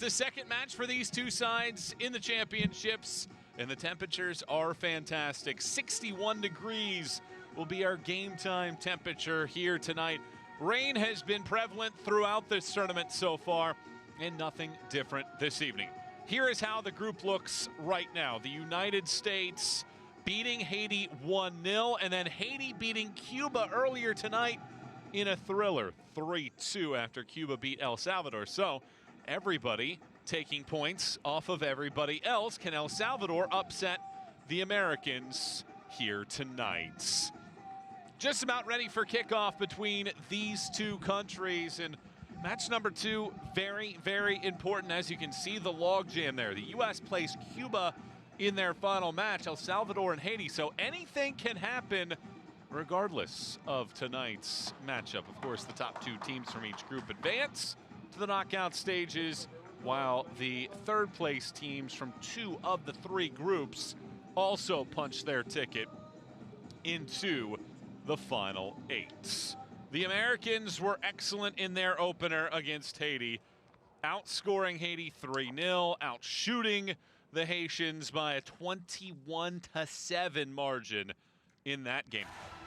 The second match for these two sides in the championships, and the temperatures are fantastic. 61 degrees will be our game time temperature here tonight. Rain has been prevalent throughout this tournament so far, and nothing different this evening. Here is how the group looks right now. The United States beating Haiti 1-0, and then Haiti beating Cuba earlier tonight in a thriller, 3-2 after Cuba beat El Salvador. So everybody taking points off of everybody else. Can El Salvador upset the Americans here tonight? Just about ready for kickoff between these two countries, and match number two, very, very important. As you can see, the logjam there. The U.S. plays Cuba in their final match, El Salvador and Haiti, so anything can happen regardless of tonight's matchup. Of course, the top two teams from each group advance to the knockout stages, while the third place teams from two of the three groups also punch their ticket into the final eight. The Americans were excellent in their opener against Haiti, outscoring Haiti 3-0, outshooting the Haitians by a 21-7 margin in that game.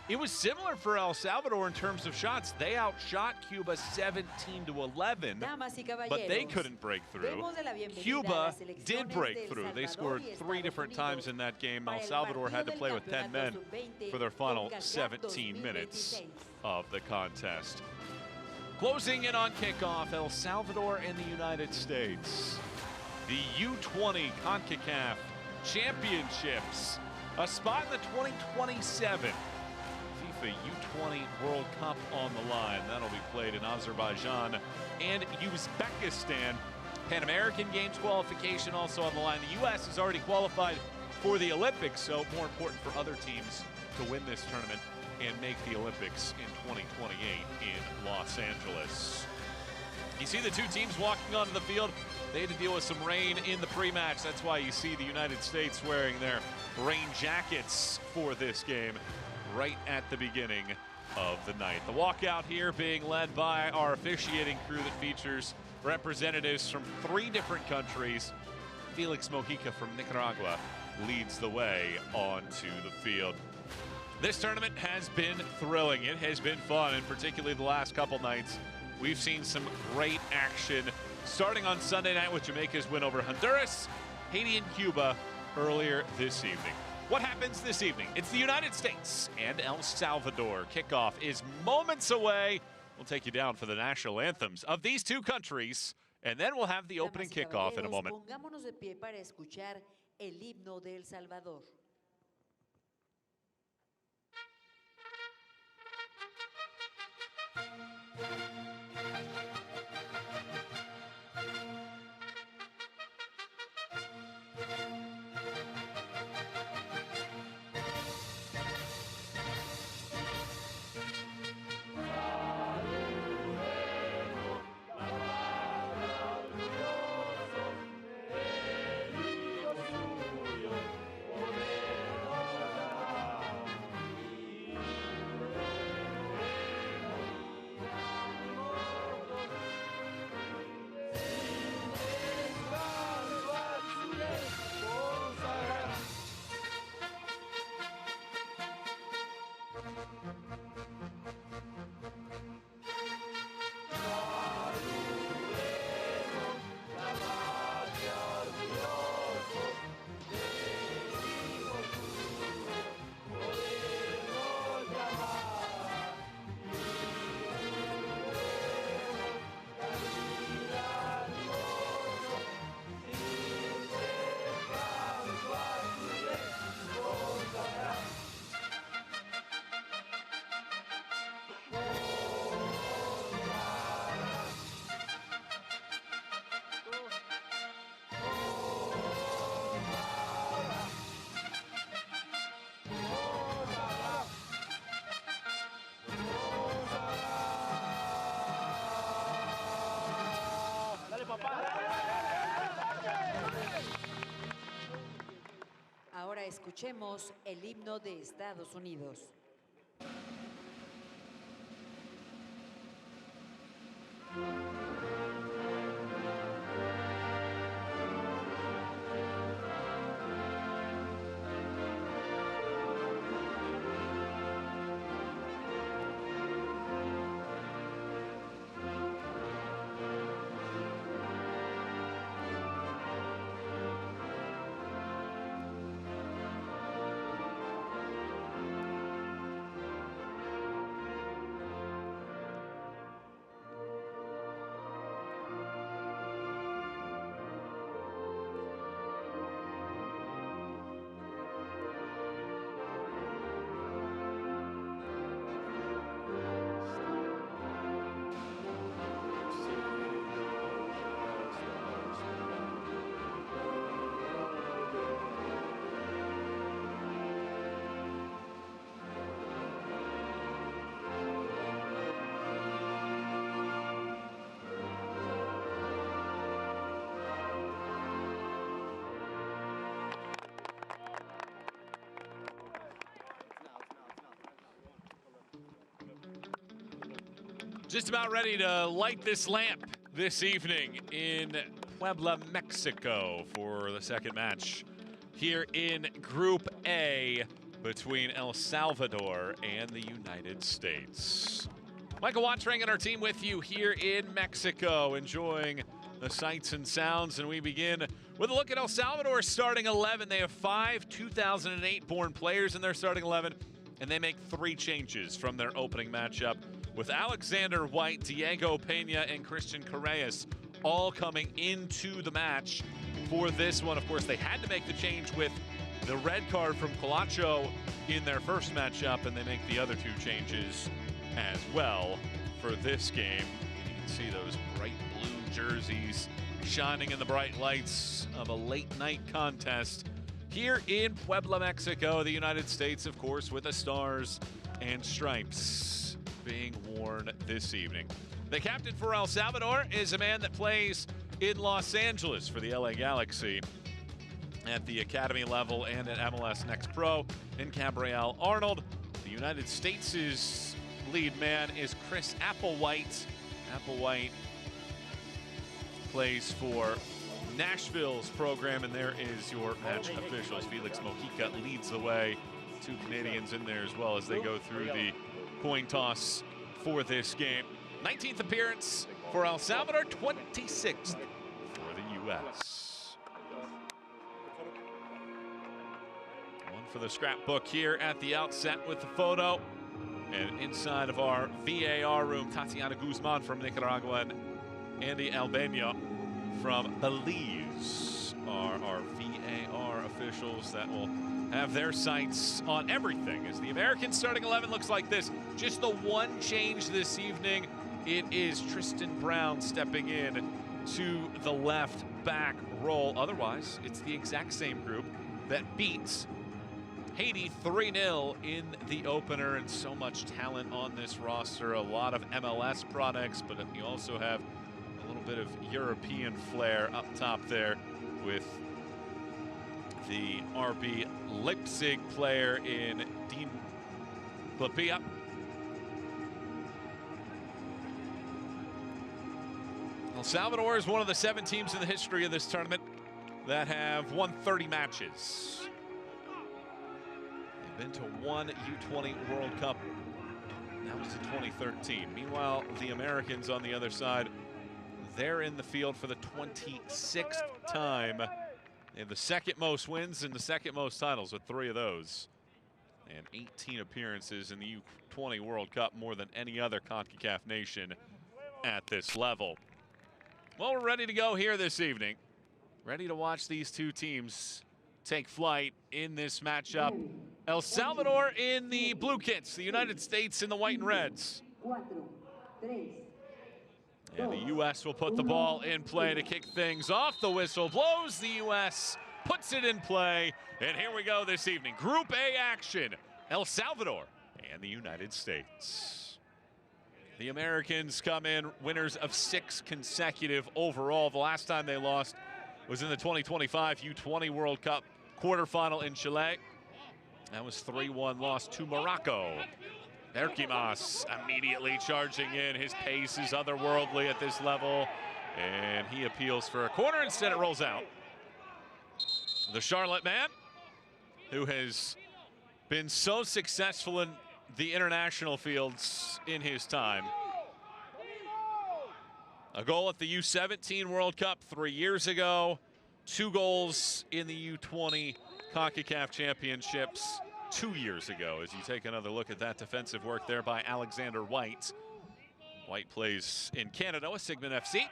It was similar for El Salvador in terms of shots. They outshot Cuba 17-11, but they couldn't break through. Cuba did break through. They scored 3 different times in that game. El Salvador had to play with 10 men for their final 17 minutes of the contest. Closing in on kickoff, El Salvador and the United States. The U20 Concacaf Championships. A spot in the 2027 FIFA U20 World Cup on the line. That'll be played in Azerbaijan and Uzbekistan. Pan American Games qualification also on the line. The U.S. has already qualified for the Olympics, so more important for other teams to win this tournament and make the Olympics in 2028 in Los Angeles. You see the two teams walking onto the field. They had to deal with some rain in the pre-match. That's why you see the United States wearing their rain jackets for this game right at the beginning of the night. The walkout here being led by our officiating crew that features representatives from 3 different countries. Felix Mojica from Nicaragua leads the way onto the field. This tournament has been thrilling. It has been fun, and particularly the last couple nights, we've seen some great action. Starting on Sunday night with Jamaica's win over Honduras, Haiti and Cuba earlier this evening. What happens this evening? It's the United States and El Salvador. Kickoff is moments away. We'll take you down for the national anthems of these two countries, and then we'll have the opening kickoff in a moment. Pongámonos de pie para escuchar el himno de El Salvador. Ahora escuchemos el himno de Estados Unidos. Just about ready to light this lamp this evening in Puebla, Mexico for the second match here in Group A between El Salvador and the United States. Michael Wattring and our team with you here in Mexico, enjoying the sights and sounds, and we begin with a look at El Salvador's starting 11. They have 5 2008-born players in their starting 11, and they make 3 changes from their opening matchup, with Alexander White, Diego Pena, and Christian Correas all coming into the match for this one. Of course, they had to make the change with the red card from Colacho in their first matchup, and they make the other 2 changes as well for this game. And you can see those bright blue jerseys shining in the bright lights of a late night contest here in Puebla, Mexico. The United States, of course, with the stars and stripes being worn this evening. The captain for El Salvador is a man that plays in Los Angeles for the LA Galaxy at the academy level and at MLS Next Pro in Gabriel Arnold. The United States' lead man is Chris Applewhite. Applewhite plays for Nashville's program, and there is your match officials. Felix Mojica leads the way. 2 Canadians in there as well as they go through the coin toss for this game. 19th appearance for El Salvador, 26th for the U.S. One for the scrapbook here at the outset with the photo. And inside of our VAR room, Tatiana Guzman from Nicaragua and Andy Albeno from Belize are our VAR officials that will have their sights on everything as the American starting 11 looks like this. Just the one change this evening. It is Tristan Brown stepping in to the left back role. Otherwise, it's the exact same group that beats Haiti 3-0 in the opener, and so much talent on this roster. A lot of MLS products, but you also have a little bit of European flair up top there with the RB Leipzig player in Dean Klapia. El Salvador is one of the 7 teams in the history of this tournament that have won 30 matches. They've been to one U20 World Cup. That was in 2013. Meanwhile, the Americans on the other side, they're in the field for the 26th time. They have the 2nd most wins and the 2nd most titles with 3 of those. And 18 appearances in the U20 World Cup, more than any other Concacaf nation at this level. Well, we're ready to go here this evening. Ready to watch these 2 teams take flight in this matchup. El Salvador in the blue kits, the United States in the white and reds. And the U.S. will put the ball in play to kick things off. The whistle blows. The U.S. puts it in play. And here we go this evening. Group A action. El Salvador and the United States. The Americans come in winners of 6 consecutive overall. The last time they lost was in the 2025 U20 World Cup quarterfinal in Chile. That was 3-1 loss to Morocco. Berkimas immediately charging in. His pace is otherworldly at this level, and he appeals for a corner. Instead, it rolls out. The Charlotte man, who has been so successful in the international fields in his time. A goal at the U17 World Cup 3 years ago. 2 goals in the U20 CONCACAF Championships 2 years ago, as you take another look at that defensive work there by Alexander White. White plays in Canada with Sigmund FC.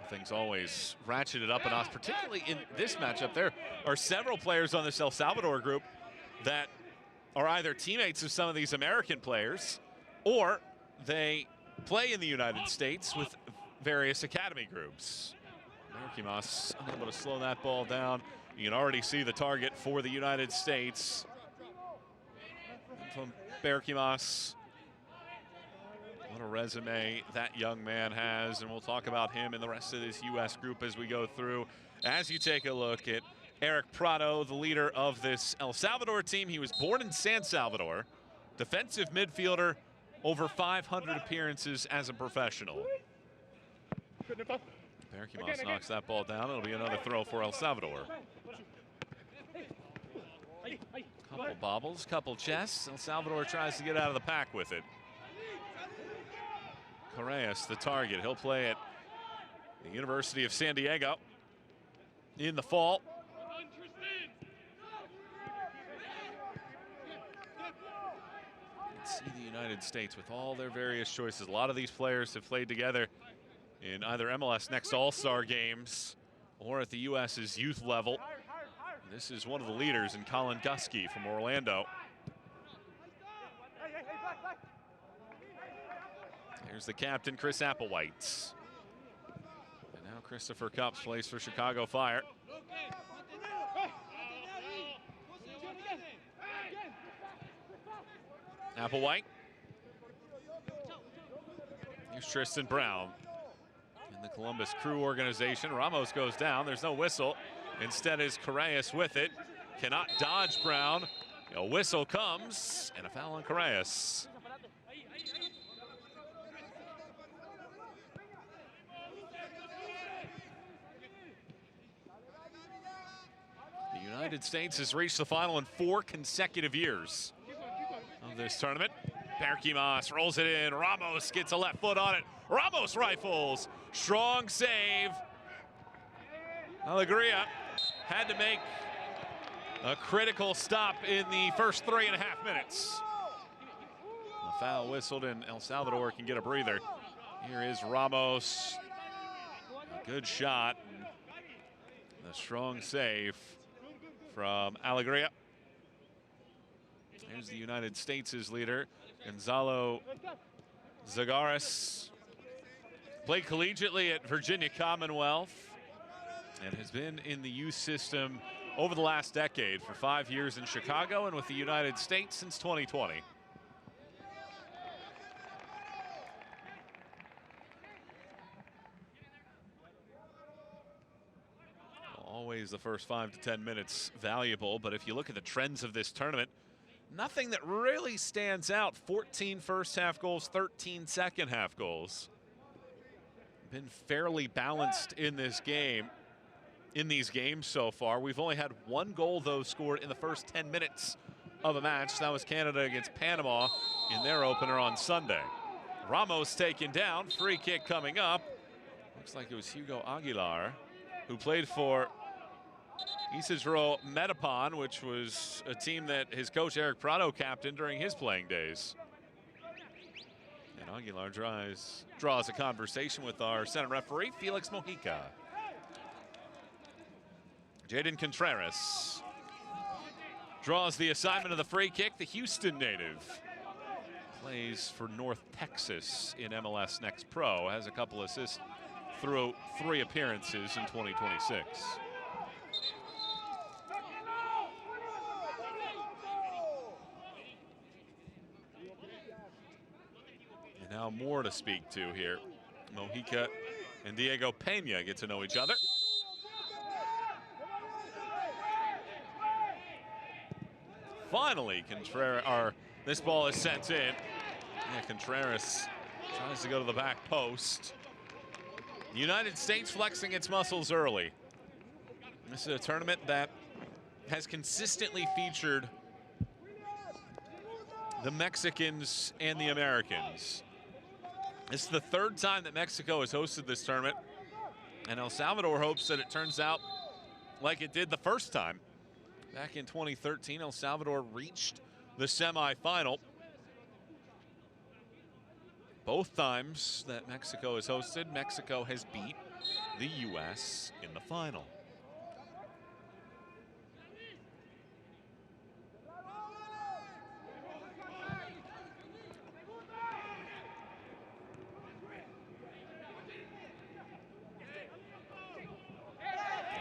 Things always ratcheted up a notch, particularly in this matchup. There are several players on this El Salvador group that are either teammates of some of these American players, or they play in the United States with various academy groups. Berkimas unable to slow that ball down. You can already see the target for the United States. From Berkimas. What a resume that young man has, and we'll talk about him and the rest of this U.S. group as we go through. As you take a look at Eric Prado, the leader of this El Salvador team. He was born in San Salvador. Defensive midfielder, over 500 appearances as a professional. Berkimas knocks that ball down. It'll be another throw for El Salvador. Couple bobbles, couple chests. El Salvador tries to get out of the pack with it. Correas, the target. He'll play at the University of San Diego in the fall. See the United States with all their various choices. A lot of these players have played together in either MLS Next All-Star games or at the U.S.'s youth level. This is one of the leaders in Colin Gusky from Orlando. Here's the captain, Chris Applewhite. And now Christopher Cupps plays for Chicago Fire. Applewhite. Here's Tristan Brown in the Columbus Crew organization. Ramos goes down. There's no whistle. Instead is Correas with it. Cannot dodge Brown. A whistle comes and a foul on Correas. The United States has reached the final in 4 consecutive years of this tournament. Berkimas rolls it in. Ramos gets a left foot on it. Ramos rifles. Strong save. Alegria had to make a critical stop in the first 3.5 minutes. The foul whistled and El Salvador can get a breather. Here is Ramos. A good shot. And a strong save from Alegria. Here's the United States' leader, Gonzalo Zagaris. Played collegiately at Virginia Commonwealth and has been in the youth system over the last decade for 5 years in Chicago and with the United States since 2020. Always the first 5 to 10 minutes valuable, but if you look at the trends of this tournament, nothing that really stands out. 14 first half goals, 13 second half goals. Been fairly balanced in this game, in these games so far. We've only had 1 goal, though, scored in the first 10 minutes of a match. That was Canada against Panama in their opener on Sunday. Ramos taken down, free kick coming up. Looks like it was Hugo Aguilar, who played for Isidro Metapon, which was a team that his coach Eric Prado captained during his playing days. And Aguilar draws a conversation with our center referee, Felix Mojica. Jaden Contreras draws the assignment of the free kick. The Houston native plays for North Texas in MLS Next Pro, has a couple assists through 3 appearances in 2026. And now more to speak to here. Mojica and Diego Pena get to know each other. Finally, this ball is sent in. Yeah, Contreras tries to go to the back post. The United States flexing its muscles early. This is a tournament that has consistently featured the Mexicans and the Americans. This is the 3rd time that Mexico has hosted this tournament, and El Salvador hopes that it turns out like it did the first time. Back in 2013, El Salvador reached the semifinal. Both times that Mexico has hosted, Mexico has beat the U.S. in the final.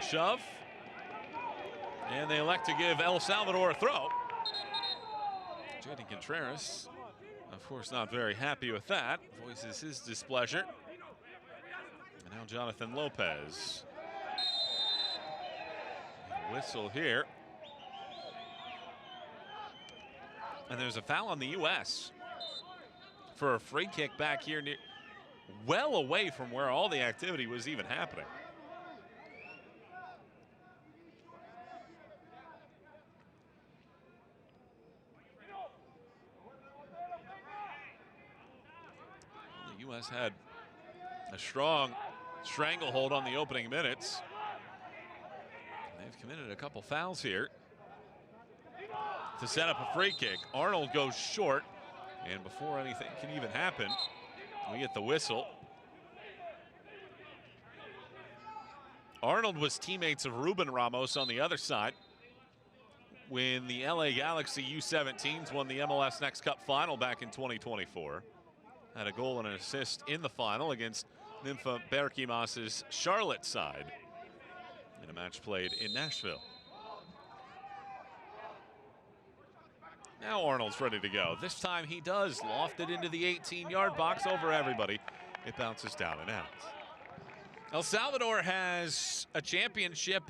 Shove. And they elect to give El Salvador a throw. Jaden Contreras, of course, not very happy with that. Voices his displeasure. And now Jonathan Lopez. Whistle here. And there's a foul on the U.S. for a free kick back here, well away from where all the activity was even happening. The U.S. had a strong stranglehold on the opening minutes. They've committed a couple fouls here to set up a free kick. Arnold goes short, and before anything can even happen, we get the whistle. Arnold was teammates of Ruben Ramos on the other side when the LA Galaxy U17s won the MLS Next Cup final back in 2024. Had a goal and an assist in the final against Nympha Berkimas's Charlotte side in a match played in Nashville. Now Arnold's ready to go. This time he does loft it into the 18-yard box over everybody. It bounces down and out. El Salvador has a championship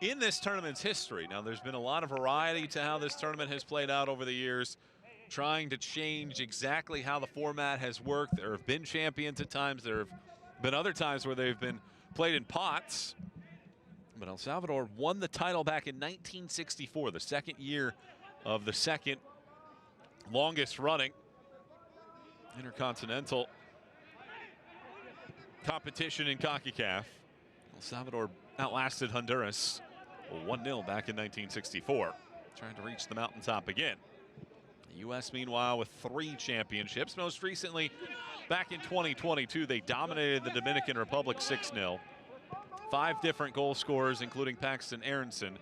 in this tournament's history. Now there's been a lot of variety to how this tournament has played out over the years, trying to change exactly how the format has worked. There have been champions at times. There have been other times where they've been played in pots. But El Salvador won the title back in 1964, the second year of the second longest running intercontinental competition in Concacaf. El Salvador outlasted Honduras 1-0 back in 1964, trying to reach the mountaintop again. The U.S., meanwhile, with 3 championships. Most recently, back in 2022, they dominated the Dominican Republic 6-0. 5 different goal scorers, including Paxton Aronson,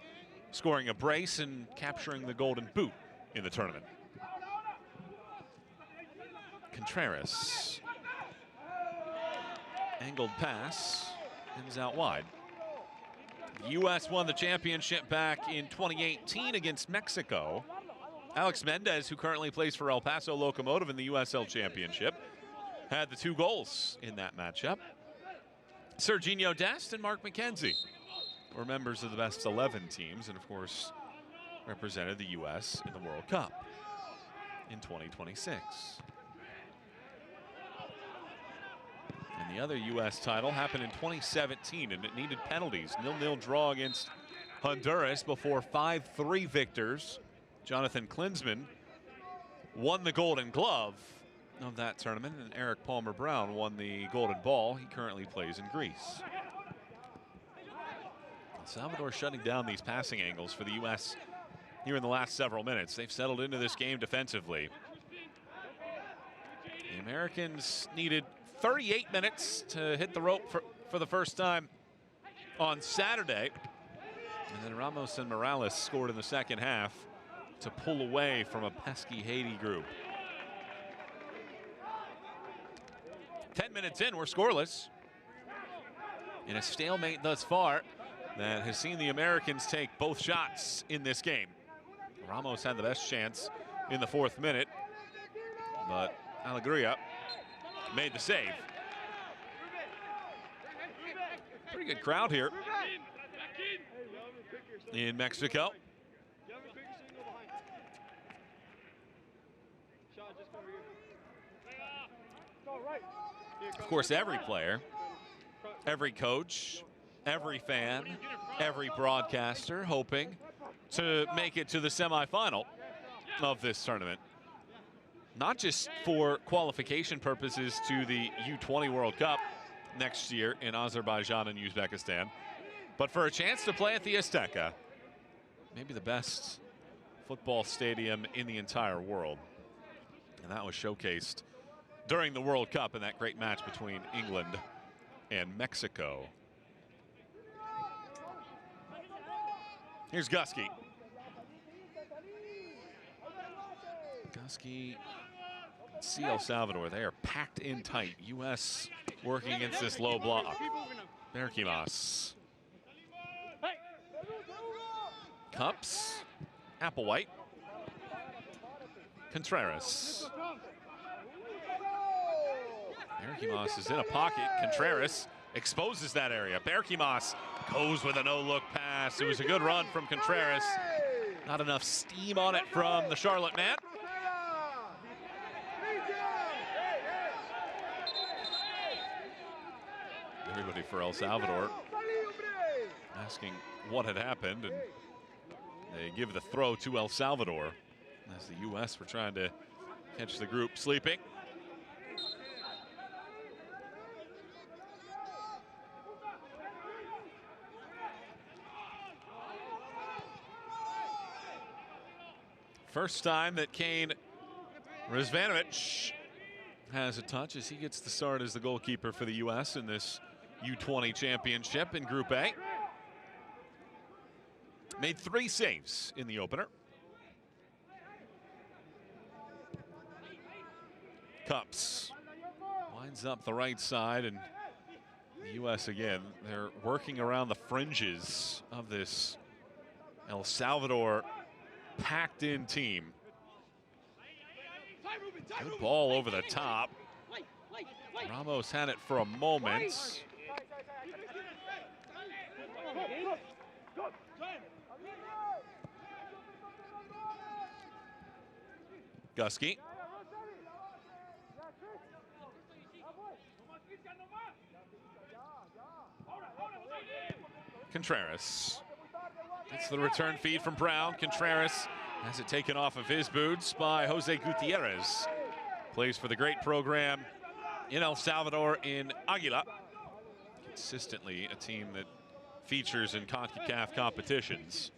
scoring a brace and capturing the golden boot in the tournament. Contreras. Angled pass, ends out wide. The U.S. won the championship back in 2018 against Mexico. Alex Mendez, who currently plays for El Paso Locomotive in the USL Championship, had the 2 goals in that matchup. Serginho Dest and Mark McKenzie were members of the best 11 teams and, of course, represented the U.S. in the World Cup in 2026. And the other U.S. title happened in 2017, and it needed penalties. 0-0 draw against Honduras before 5-3 victors. Jonathan Klinsmann won the Golden Glove of that tournament, and Eric Palmer Brown won the Golden Ball. He currently plays in Greece. El Salvador shutting down these passing angles for the U.S. here in the last several minutes. They've settled into this game defensively. The Americans needed 38 minutes to hit the rope for the first time on Saturday. And then Ramos and Morales scored in the second half to pull away from a pesky Haiti group. 10 minutes in, we're scoreless. In a stalemate thus far that has seen the Americans take both shots in this game. Ramos had the best chance in the 4th minute, but Alegria made the save. Pretty good crowd here in Mexico. Of course, every player, every coach, every fan, every broadcaster hoping to make it to the semifinal of this tournament. Not just for qualification purposes to the U20 World Cup next year in Azerbaijan and Uzbekistan, but for a chance to play at the Azteca, maybe the best football stadium in the entire world. And that was showcased during the World Cup in that great match between England and Mexico. Here's Gusky. Gusky, see El Salvador, they are packed in tight. U.S. working against this low block. Berkimas. Cups. Applewhite. Contreras. Berkimas is in a pocket. Contreras exposes that area. Berkimas goes with a no-look pass pass. It was a good run from Contreras. Not enough steam on it from the Charlotte man. Everybody for El Salvador asking what had happened, and they give the throw to El Salvador as the U.S. were trying to catch the group sleeping. First time that Kane Rizvanovic has a touch as he gets the start as the goalkeeper for the U.S. in this U20 championship in Group A. Made 3 saves in the opener. Cups winds up the right side, and the U.S. again, they're working around the fringes of this El Salvador packed-in team. Good ball over the top. Ramos had it for a moment. Gusky. Contreras. It's the return feed from Brown. Contreras has it taken off of his boots by Jose Gutierrez. Plays for the great program in El Salvador in Aguila. Consistently a team that features in Concacaf competitions.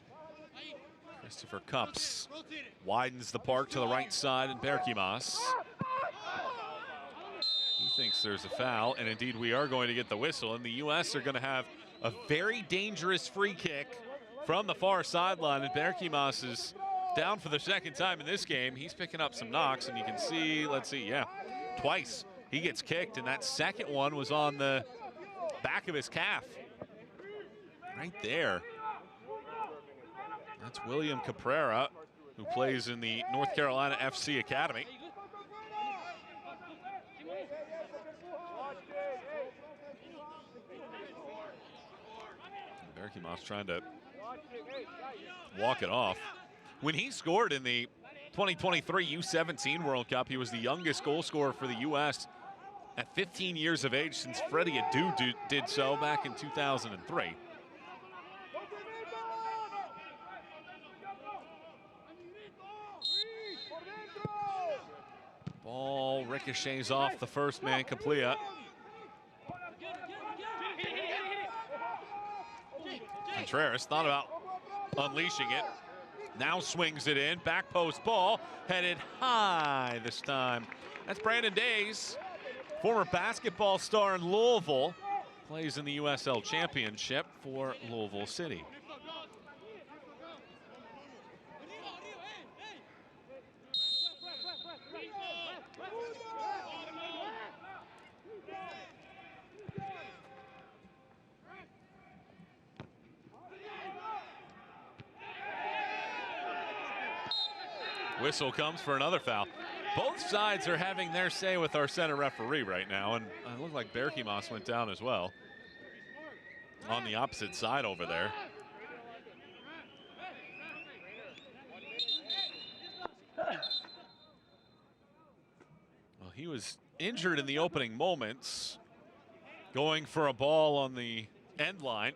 Christopher Cups widens the park to the right side, and Berkimas. He thinks there's a foul, and indeed we are going to get the whistle, and the U.S. are going to have a very dangerous free kick from the far sideline, and Berkimas is down for the second time in this game. He's picking up some knocks, and you can see, let's see, yeah, twice he gets kicked, and that second one was on the back of his calf. Right there. That's William Caprera, who plays in the North Carolina FC Academy. Berkimas trying to walk it off. When he scored in the 2023 U17 World Cup, he was the youngest goal scorer for the U.S. at 15 years of age since Freddie Adu did so back in 2003. Ball ricochets off the first man, Caplia. Contreras thought about unleashing it. Now swings it in. Back post ball. Headed high this time. That's Brandon Days, former basketball star in Louisville. Plays in the USL Championship for Louisville City. Whistle comes for another foul. Both sides are having their say with our center referee right now, and it looked like Berkimas went down as well on the opposite side over there. Well, he was injured in the opening moments, going for a ball on the end line,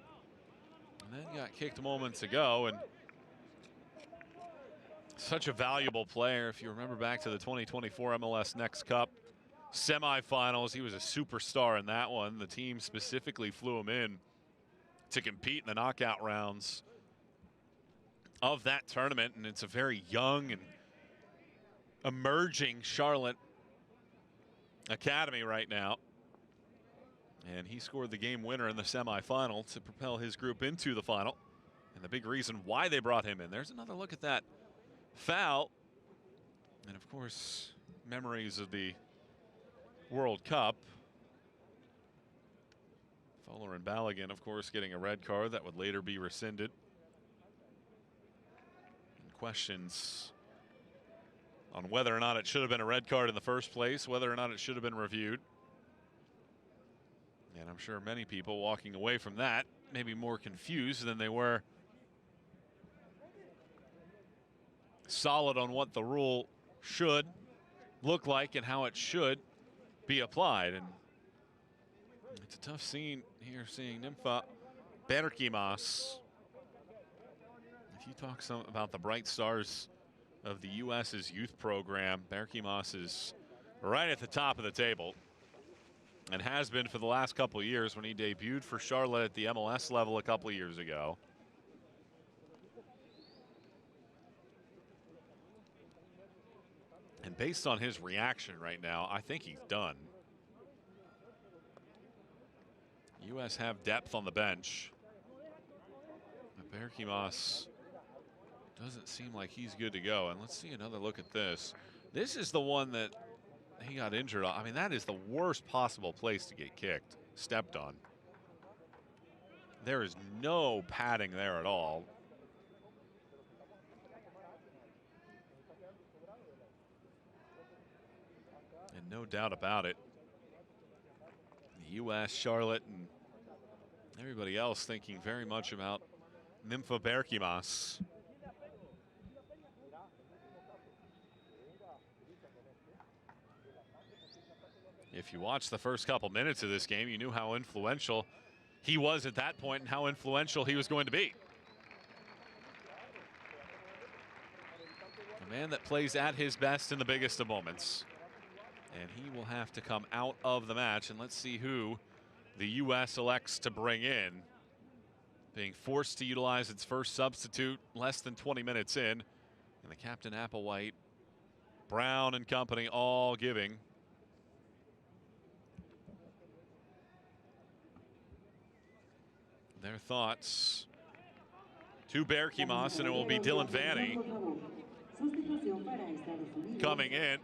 and then got kicked moments ago. And such a valuable player. If you remember back to the 2024 MLS Next Cup semifinals, he was a superstar in that one. The team specifically flew him in to compete in the knockout rounds of that tournament, and it's a very young and emerging Charlotte Academy right now. And he scored the game winner in the semifinal to propel his group into the final, and the big reason why they brought him in. There's another look at that foul, and of course memories of the World Cup. Fuller and Balogun, of course, getting a red card that would later be rescinded. And questions on whether or not it should have been a red card in the first place, whether or not it should have been reviewed. And I'm sure many people walking away from that maybe more confused than they were solid on what the rule should look like and how it should be applied. And it's a tough scene here seeing Nympha Berkimas. If you talk some about the bright stars of the U.S.'s youth program, Berkimas is right at the top of the table and has been for the last couple of years when he debuted for Charlotte at the MLS level a couple of years ago. And based on his reaction right now, I think he's done. U.S. have depth on the bench. But Berkimas doesn't seem like he's good to go. And let's see another look at this. This is the one that he got injured on. I mean, that is the worst possible place to get kicked, stepped on. There is no padding there at all. And no doubt about it, the U.S., Charlotte, and everybody else thinking very much about Nympha Berkimas. If you watched the first couple minutes of this game, you knew how influential he was at that point and how influential he was going to be. A man that plays at his best in the biggest of moments. And he will have to come out of the match. And let's see who the U.S. elects to bring in. Being forced to utilize its first substitute less than 20 minutes in. And the captain Applewhite, Brown and company all giving their thoughts to Berkimas, and it will be Dylan Vanny coming in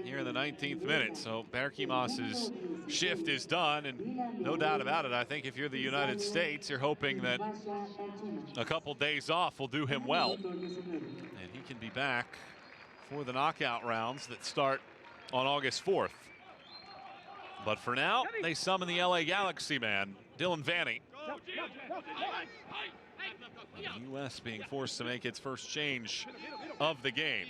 here in the 19th minute. So Berkimas's shift is done, and no doubt about it, I think if you're the United States, you're hoping that a couple days off will do him well, and he can be back for the knockout rounds that start on August 4th. But for now, they summon the LA Galaxy man, Dylan Vanny. The U.S. being forced to make its first change of the game.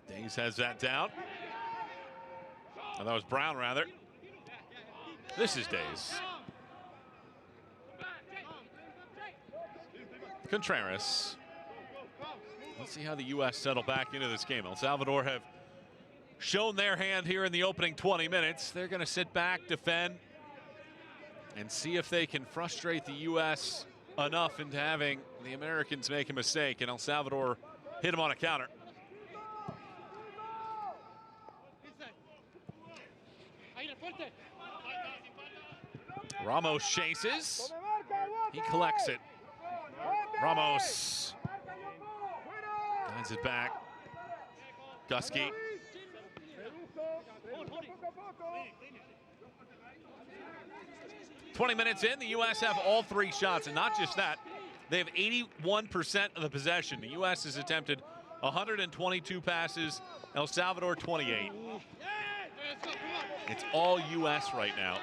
Days has that down. Oh, that was Brown, rather. This is Days. Contreras. Let's see how the U.S. settle back into this game. El Salvador have shown their hand here in the opening 20 minutes. They're going to sit back, defend, and see if they can frustrate the U.S. enough into having the Americans make a mistake and El Salvador hit them on a counter. Ramos chases. He collects it. Ramos guides it back. Gusky. "20 minutes in, the U.S. have all three shots, and not just that, they have 81% of the possession. The U.S. has attempted 122 passes, El Salvador 28. It's all U.S. right now.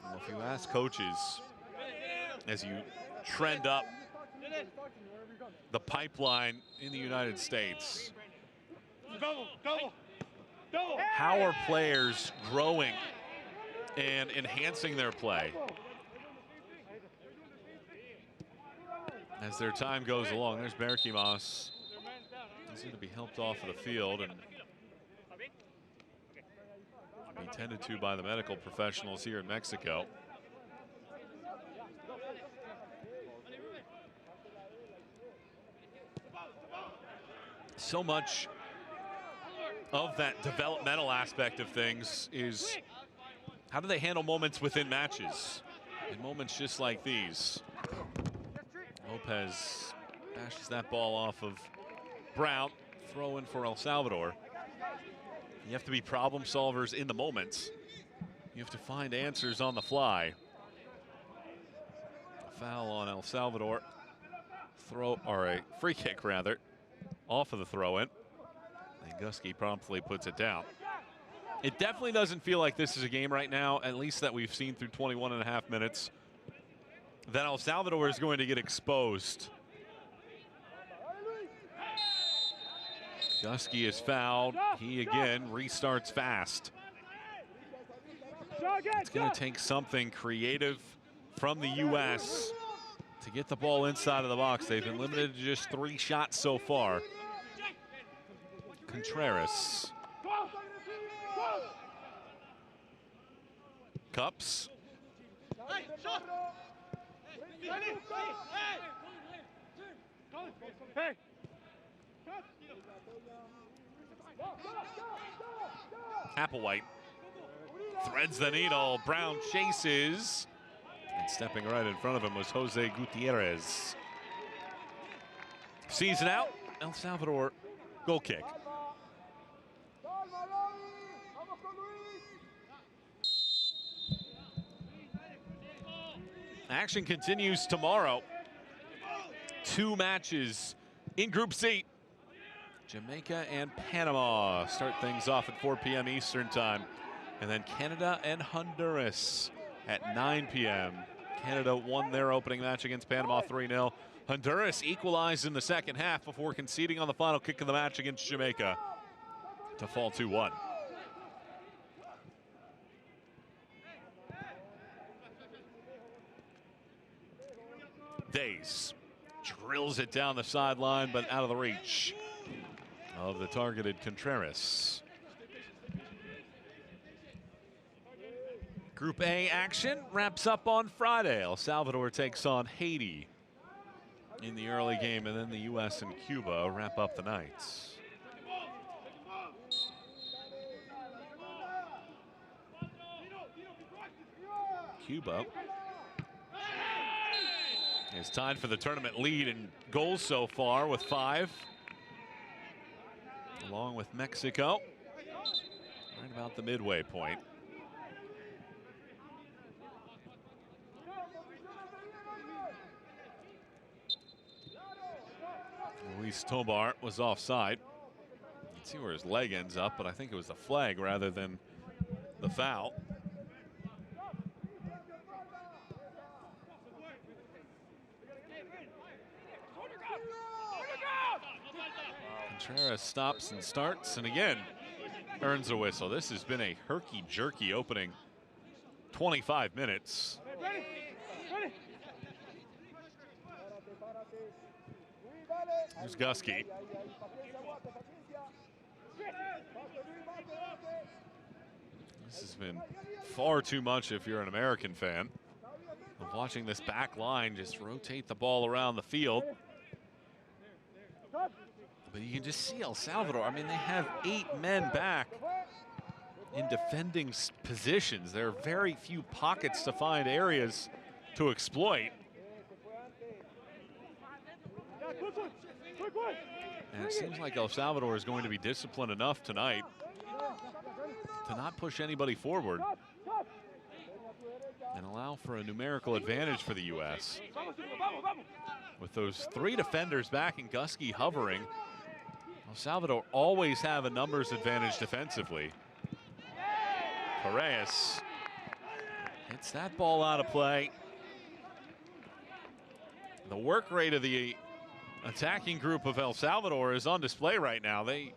Well, if you ask coaches, as you trend up the pipeline in the United States, how are players growing and enhancing their play as their time goes along? There's Berkimas. He's going to be helped off of the field and be tended to by the medical professionals here in Mexico. So much of that developmental aspect of things is how do they handle moments within matches, and moments just like these. Lopez bashes that ball off of Brown, throw in for El Salvador. You have to be problem solvers in the moment. You have to find answers on the fly. Foul on El Salvador. A free kick rather, off of the throw-in. And Gusky promptly puts it down. It definitely doesn't feel like this is a game right now, at least that we've seen through 21.5 minutes, that El Salvador is going to get exposed. Gusky is fouled. He again restarts fast. It's going to take something creative from the U.S. to get the ball inside of the box. They've been limited to just 3 shots so far. Contreras. Cups. Applewhite threads the needle. Brown chases. And stepping right in front of him was Jose Gutierrez. Sees it out. El Salvador goal kick. Action continues tomorrow. 2 matches in Group C. Jamaica and Panama start things off at 4 p.m. Eastern time. And then Canada and Honduras at 9 p.m. Canada won their opening match against Panama 3-0. Honduras equalized in the second half before conceding on the final kick of the match against Jamaica to fall 2-1. Days drills it down the sideline, but out of the reach of the targeted Contreras. Group A action wraps up on Friday. El Salvador takes on Haiti in the early game, and then the U.S. and Cuba wrap up the nights. Cuba is tied for the tournament lead in goals so far with 5, along with Mexico, right about the midway point. Luis Tobar was offside. You can see where his leg ends up, but I think it was the flag rather than the foul. Contreras stops and starts, and again earns a whistle. This has been a herky-jerky opening 25 minutes. Here's Gusky. This has been far too much if you're an American fan of watching this back line just rotate the ball around the field. But you can just see El Salvador. I mean, they have 8 men back in defending positions. There are very few pockets to find areas to exploit. And it seems like El Salvador is going to be disciplined enough tonight to not push anybody forward and allow for a numerical advantage for the U.S. With those 3 defenders back and Gusky hovering, El Salvador always have a numbers advantage defensively. Correas hits that ball out of play. The work rate of the attacking group of El Salvador is on display right now. They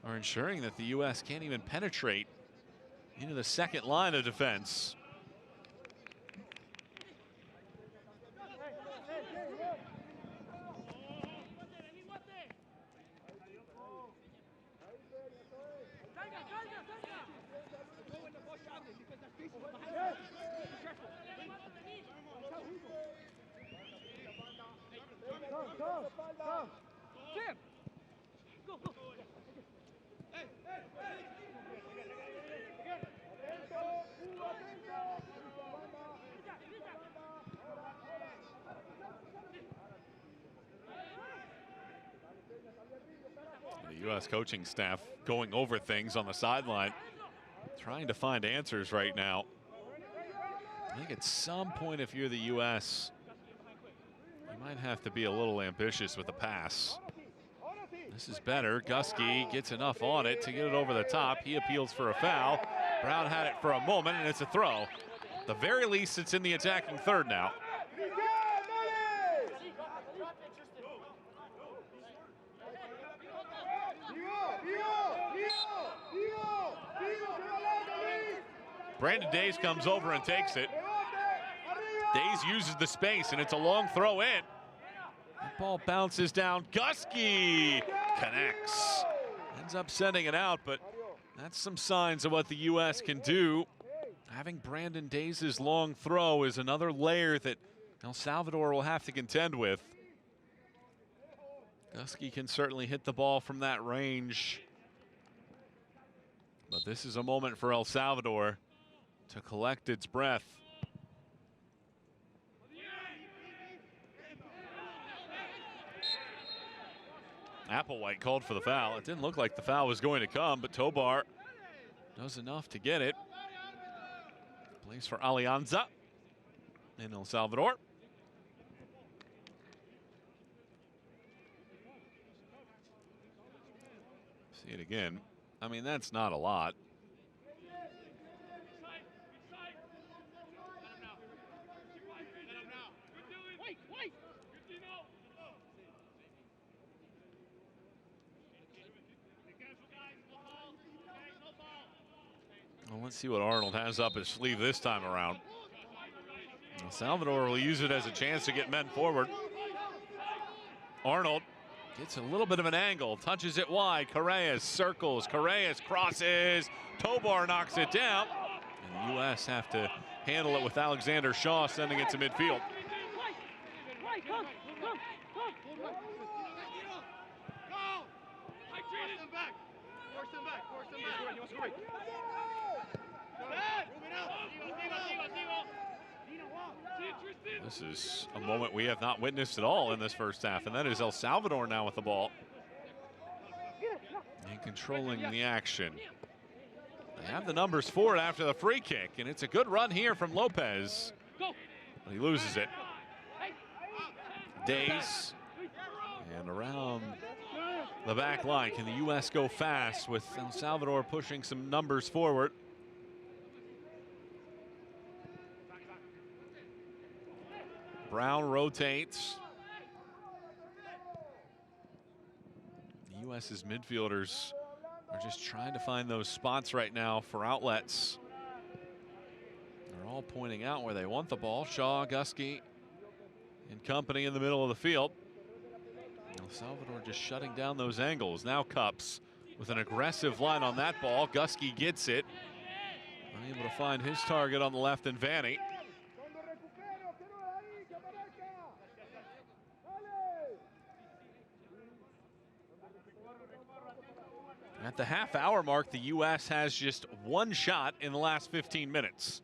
are ensuring that the U.S. can't even penetrate into the second line of defense. The U.S. coaching staff going over things on the sideline, trying to find answers right now. I think at some point, if you're the U.S., Might have to be a little ambitious with the pass. This is better. Gusky gets enough on it to get it over the top. He appeals for a foul. Brown had it for a moment, and it's a throw. At the very least, it's in the attacking third now. Brandon Days comes over and takes it. Days uses the space, and it's a long throw in. The ball bounces down. Gusky connects. Ends up sending it out, but that's some signs of what the U.S. can do. Having Brandon Days' long throw is another layer that El Salvador will have to contend with. Gusky can certainly hit the ball from that range. But this is a moment for El Salvador to collect its breath. Applewhite called for the foul. It didn't look like the foul was going to come, but Tobar does enough to get it. Plays for Alianza in El Salvador. See it again. I mean, that's not a lot. Well, let's see what Arnold has up his sleeve this time around. El Salvador will use it as a chance to get men forward. Arnold gets a little bit of an angle, touches it wide. Correas circles, Correas crosses. Tobar knocks it down. And the U.S. have to handle it with Alexander Shaw sending it to midfield. This is a moment we have not witnessed at all in this first half, and that is El Salvador now with the ball and controlling the action. They have the numbers for it after the free kick, and it's a good run here from Lopez, but he loses it. Days, and around the back line. Can the U.S. go fast with El Salvador pushing some numbers forward? Brown rotates. The U.S.'s midfielders are just trying to find those spots right now for outlets. They're all pointing out where they want the ball. Shaw, Gusky, and company in the middle of the field. El Salvador just shutting down those angles. Now Cups with an aggressive line on that ball. Gusky gets it. Unable to find his target on the left and Vanny. At the half-hour mark, the U.S. has just one shot in the last 15 minutes.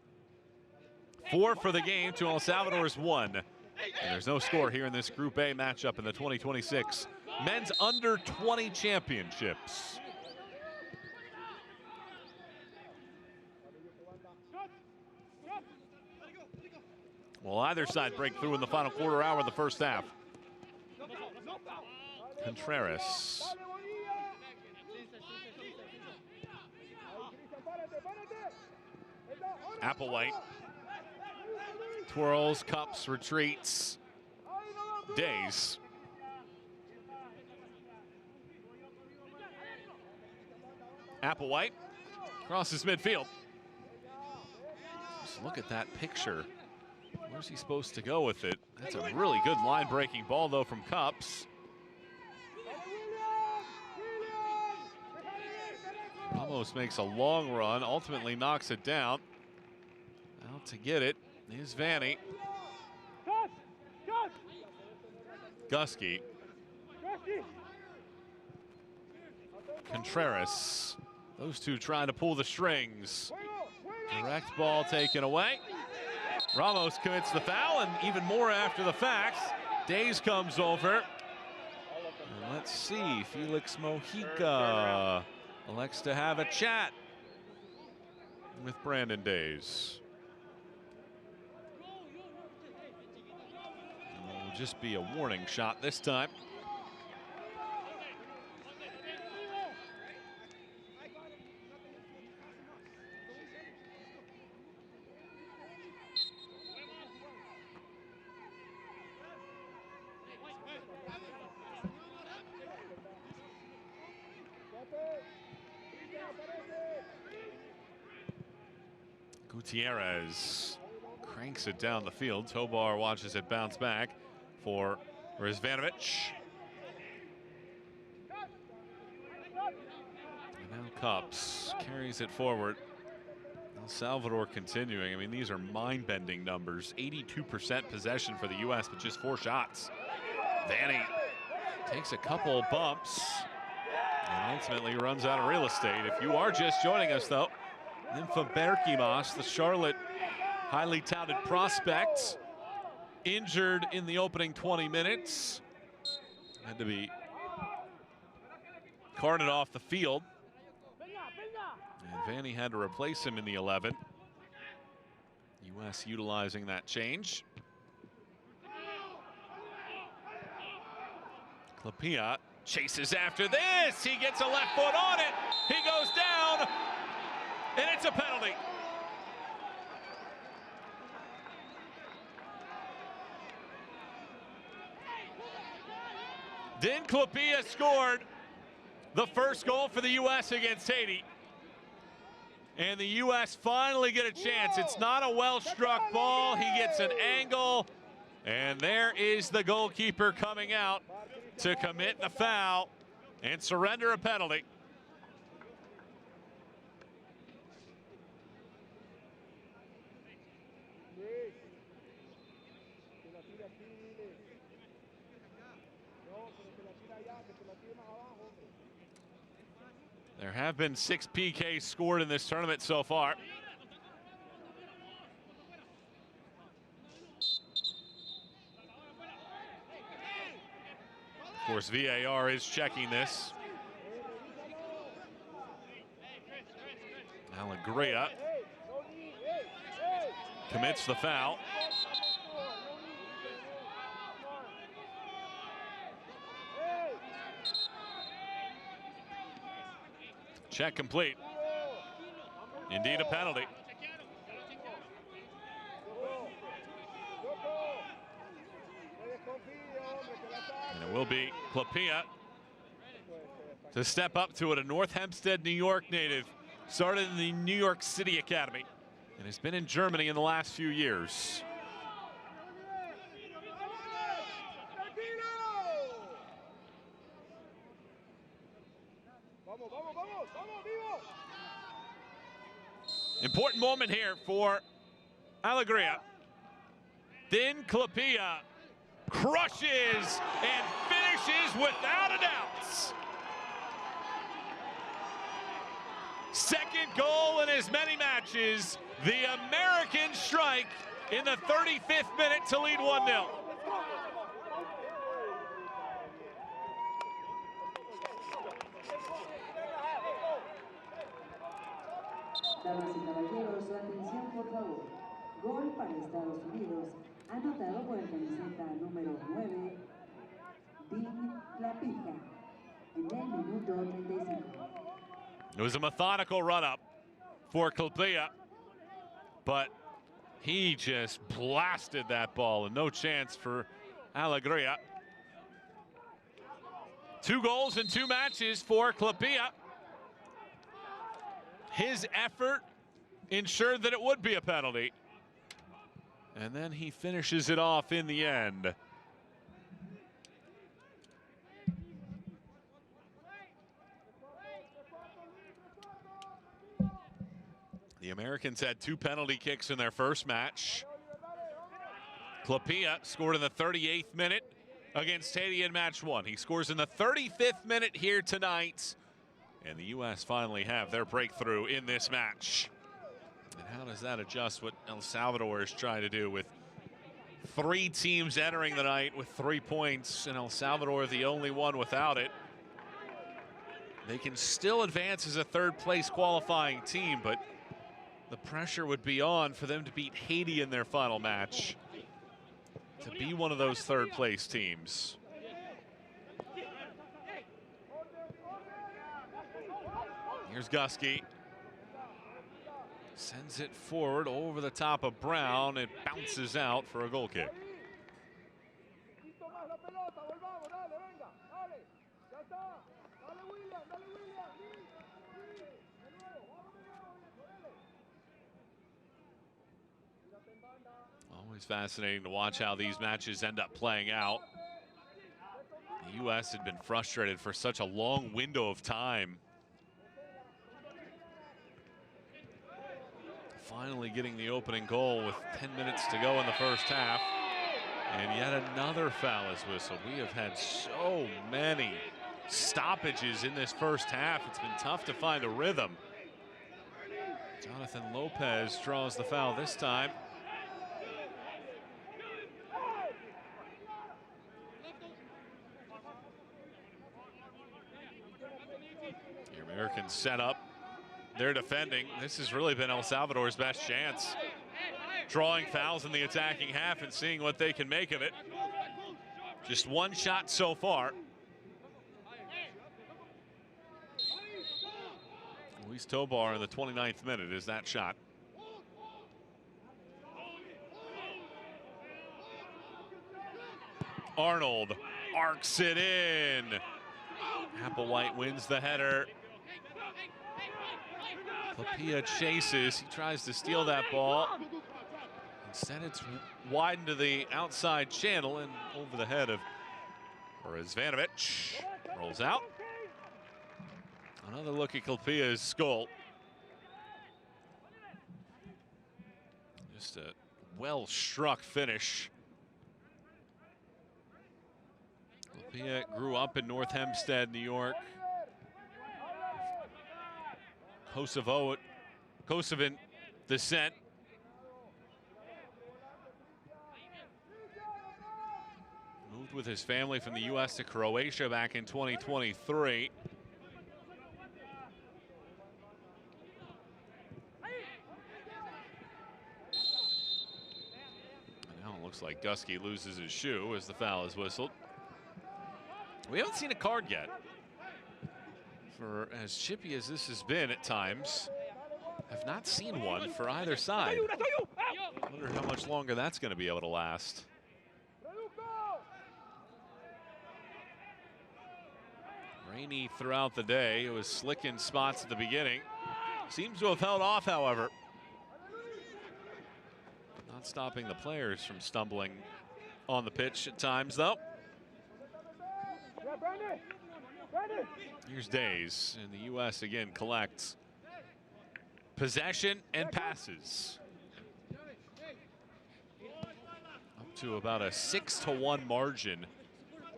4 for the game to El Salvador's 1. And there's no score here in this Group A matchup in the 2026 Men's Under-20 Championships. Well, either side break through in the final quarter hour of the first half. Contreras. Applewhite twirls, Cups, retreats. Days. Applewhite crosses midfield. Just look at that picture. Where's he supposed to go with it? That's a really good line-breaking ball, though, from Cups. Ramos makes a long run, ultimately knocks it down. Out to get it is Vanny. Gusky. Contreras. Those two trying to pull the strings. Direct ball taken away. Ramos commits the foul, and even more after the fact. Days comes over. And let's see, Felix Mojica elects to have a chat with Brandon Days. just be a warning shot this time. Gutierrez cranks it down the field. Tobar watches it bounce back for Rizvanovic. And now Cups carries it forward. El Salvador continuing. I mean, these are mind-bending numbers. 82% possession for the U.S., but just 4 shots. Vanny takes a couple bumps and ultimately runs out of real estate. If you are just joining us, though, Nympha Berkimas, the Charlotte highly touted prospect, injured in the opening 20 minutes. Had to be carted off the field. And Vanny had to replace him in the 11. U.S. utilizing that change. Klapia chases after this. He gets a left foot on it. He goes down, and it's a penalty. Din Klapia scored the first goal for the U.S. against Haiti. And the U.S. finally get a chance. It's not a well-struck ball. He gets an angle. And there is the goalkeeper coming out to commit the foul and surrender a penalty. There have been 6 PKs scored in this tournament so far. Of course, VAR is checking this. Alegria commits the foul. Check complete. Indeed a penalty. And it will be Klapia to step up to it, a North Hempstead, New York native. Started in the New York City Academy and has been in Germany in the last few years. Important moment here for Alegria. Din Klapia crushes and finishes without a doubt. Second goal in as many matches. The American strike in the 35th minute to lead 1-0. Damas y caballeros, su atención por favor. Gol para Estados Unidos, anotado por el camiseta número 9, Din Klapia, en el minuto 35. It was a methodical run-up for Klapia, but he just blasted that ball and no chance for Alegria. 2 goals in 2 matches for Klapia. His effort ensured that it would be a penalty. And then he finishes it off in the end. The Americans had 2 penalty kicks in their first match. Klapia scored in the 38th minute against Haiti in match 1. He scores in the 35th minute here tonight. And the U.S. finally have their breakthrough in this match. And how does that adjust what El Salvador is trying to do with 3 teams entering the night with 3 points, and El Salvador the only one without it? They can still advance as a 3rd place qualifying team, but the pressure would be on for them to beat Haiti in their final match. to be one of those third place teams. Here's Gusky. Sends it forward over the top of Brown. It bounces out for a goal kick. Always fascinating to watch how these matches end up playing out. The U.S. had been frustrated for such a long window of time. Finally getting the opening goal with 10 minutes to go in the first half. And yet another foul is whistled. We have had so many stoppages in this first half. It's been tough to find a rhythm. Jonathan Lopez draws the foul this time. The Americans set up. They're defending. This has really been El Salvador's best chance. Drawing fouls in the attacking half and seeing what they can make of it. Just one shot so far. Luis Tobar in the 29th minute is that shot. Arnold arcs it in. Applewhite wins the header. Lapia chases. He tries to steal that ball. Instead, it's wide into the outside channel and over the head of Razvanovic. Rolls out. Another look at Kalpia's goal. Just a well-struck finish. Kalpia grew up in North Hempstead, New York. Kosovan descent. Moved with his family from the U.S. to Croatia back in 2023. And now it looks like Gusky loses his shoe as the foul is whistled. We haven't seen a card yet. For as chippy as this has been at times, have not seen one for either side. I wonder how much longer that's going to be able to last. Rainy throughout the day. It was slick in spots at the beginning. Seems to have held off, however. Not stopping the players from stumbling on the pitch at times, though. Here's Days, and the U.S. again collects possession and passes. Up to about a 6-1 margin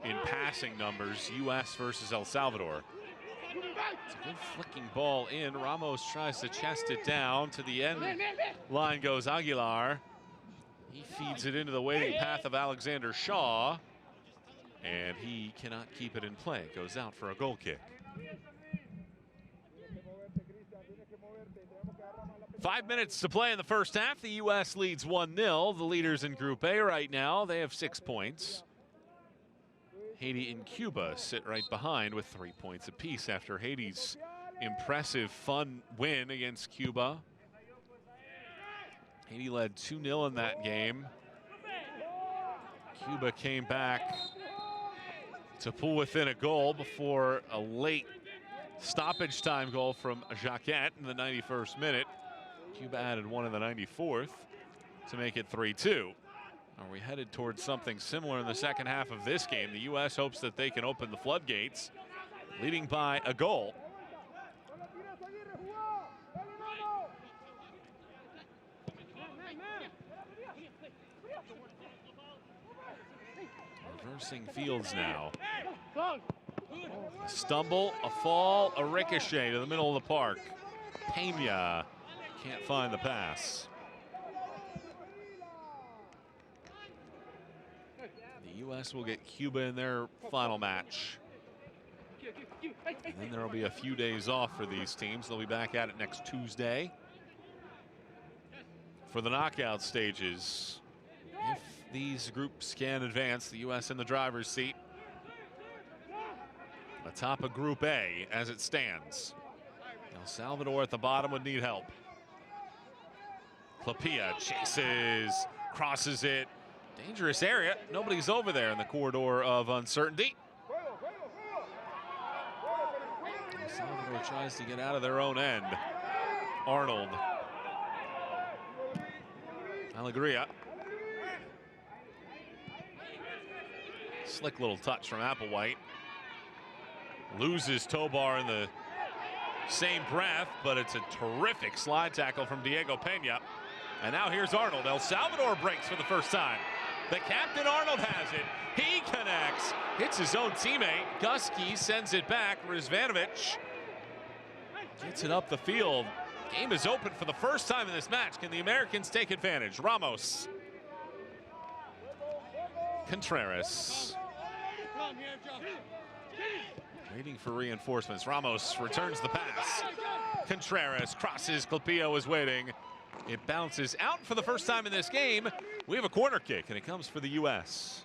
in passing numbers, U.S. versus El Salvador. It's a good flicking ball in. Ramos tries to chest it down. To the end line goes Aguilar. He feeds it into the waiting path of Alexander Shaw. And he cannot keep it in play. Goes out for a goal kick. 5 minutes to play in the first half. The U.S. leads 1-0. The leaders in Group A right now, they have 6 points. Haiti and Cuba sit right behind with 3 points apiece after Haiti's impressive, fun win against Cuba. Haiti led 2-0 in that game. Cuba came back to pull within a goal before a late stoppage time goal from Jacquet in the 91st minute. Cuba added one in the 94th to make it 3-2. Are we headed towards something similar in the second half of this game? The U.S. hopes that they can open the floodgates, leading by a goal. Reversing fields now. A stumble, a fall, a ricochet to the middle of the park. Pena can't find the pass. The U.S. will get Cuba in their final match. And then there will be a few days off for these teams. They'll be back at it next Tuesday for the knockout stages. If these groups can advance, the U.S. in the driver's seat. Atop of Group A as it stands. El Salvador at the bottom would need help. Klapia chases, crosses it. Dangerous area. Nobody's over there in the corridor of uncertainty. El Salvador tries to get out of their own end. Arnold. Alegria. Slick little touch from Applewhite. Loses Tobar in the same breath, but it's a terrific slide tackle from Diego Pena. And now here's Arnold. El Salvador breaks for the first time. The captain, Arnold, has it. He connects, hits his own teammate. Gusky sends it back. Rizvanovic gets it up the field. Game is open for the first time in this match. Can the Americans take advantage? Ramos. Contreras. Waiting for reinforcements. Ramos returns the pass. Contreras crosses. Klapia was waiting. It bounces out for the first time in this game. We have a corner kick, and it comes for the U.S.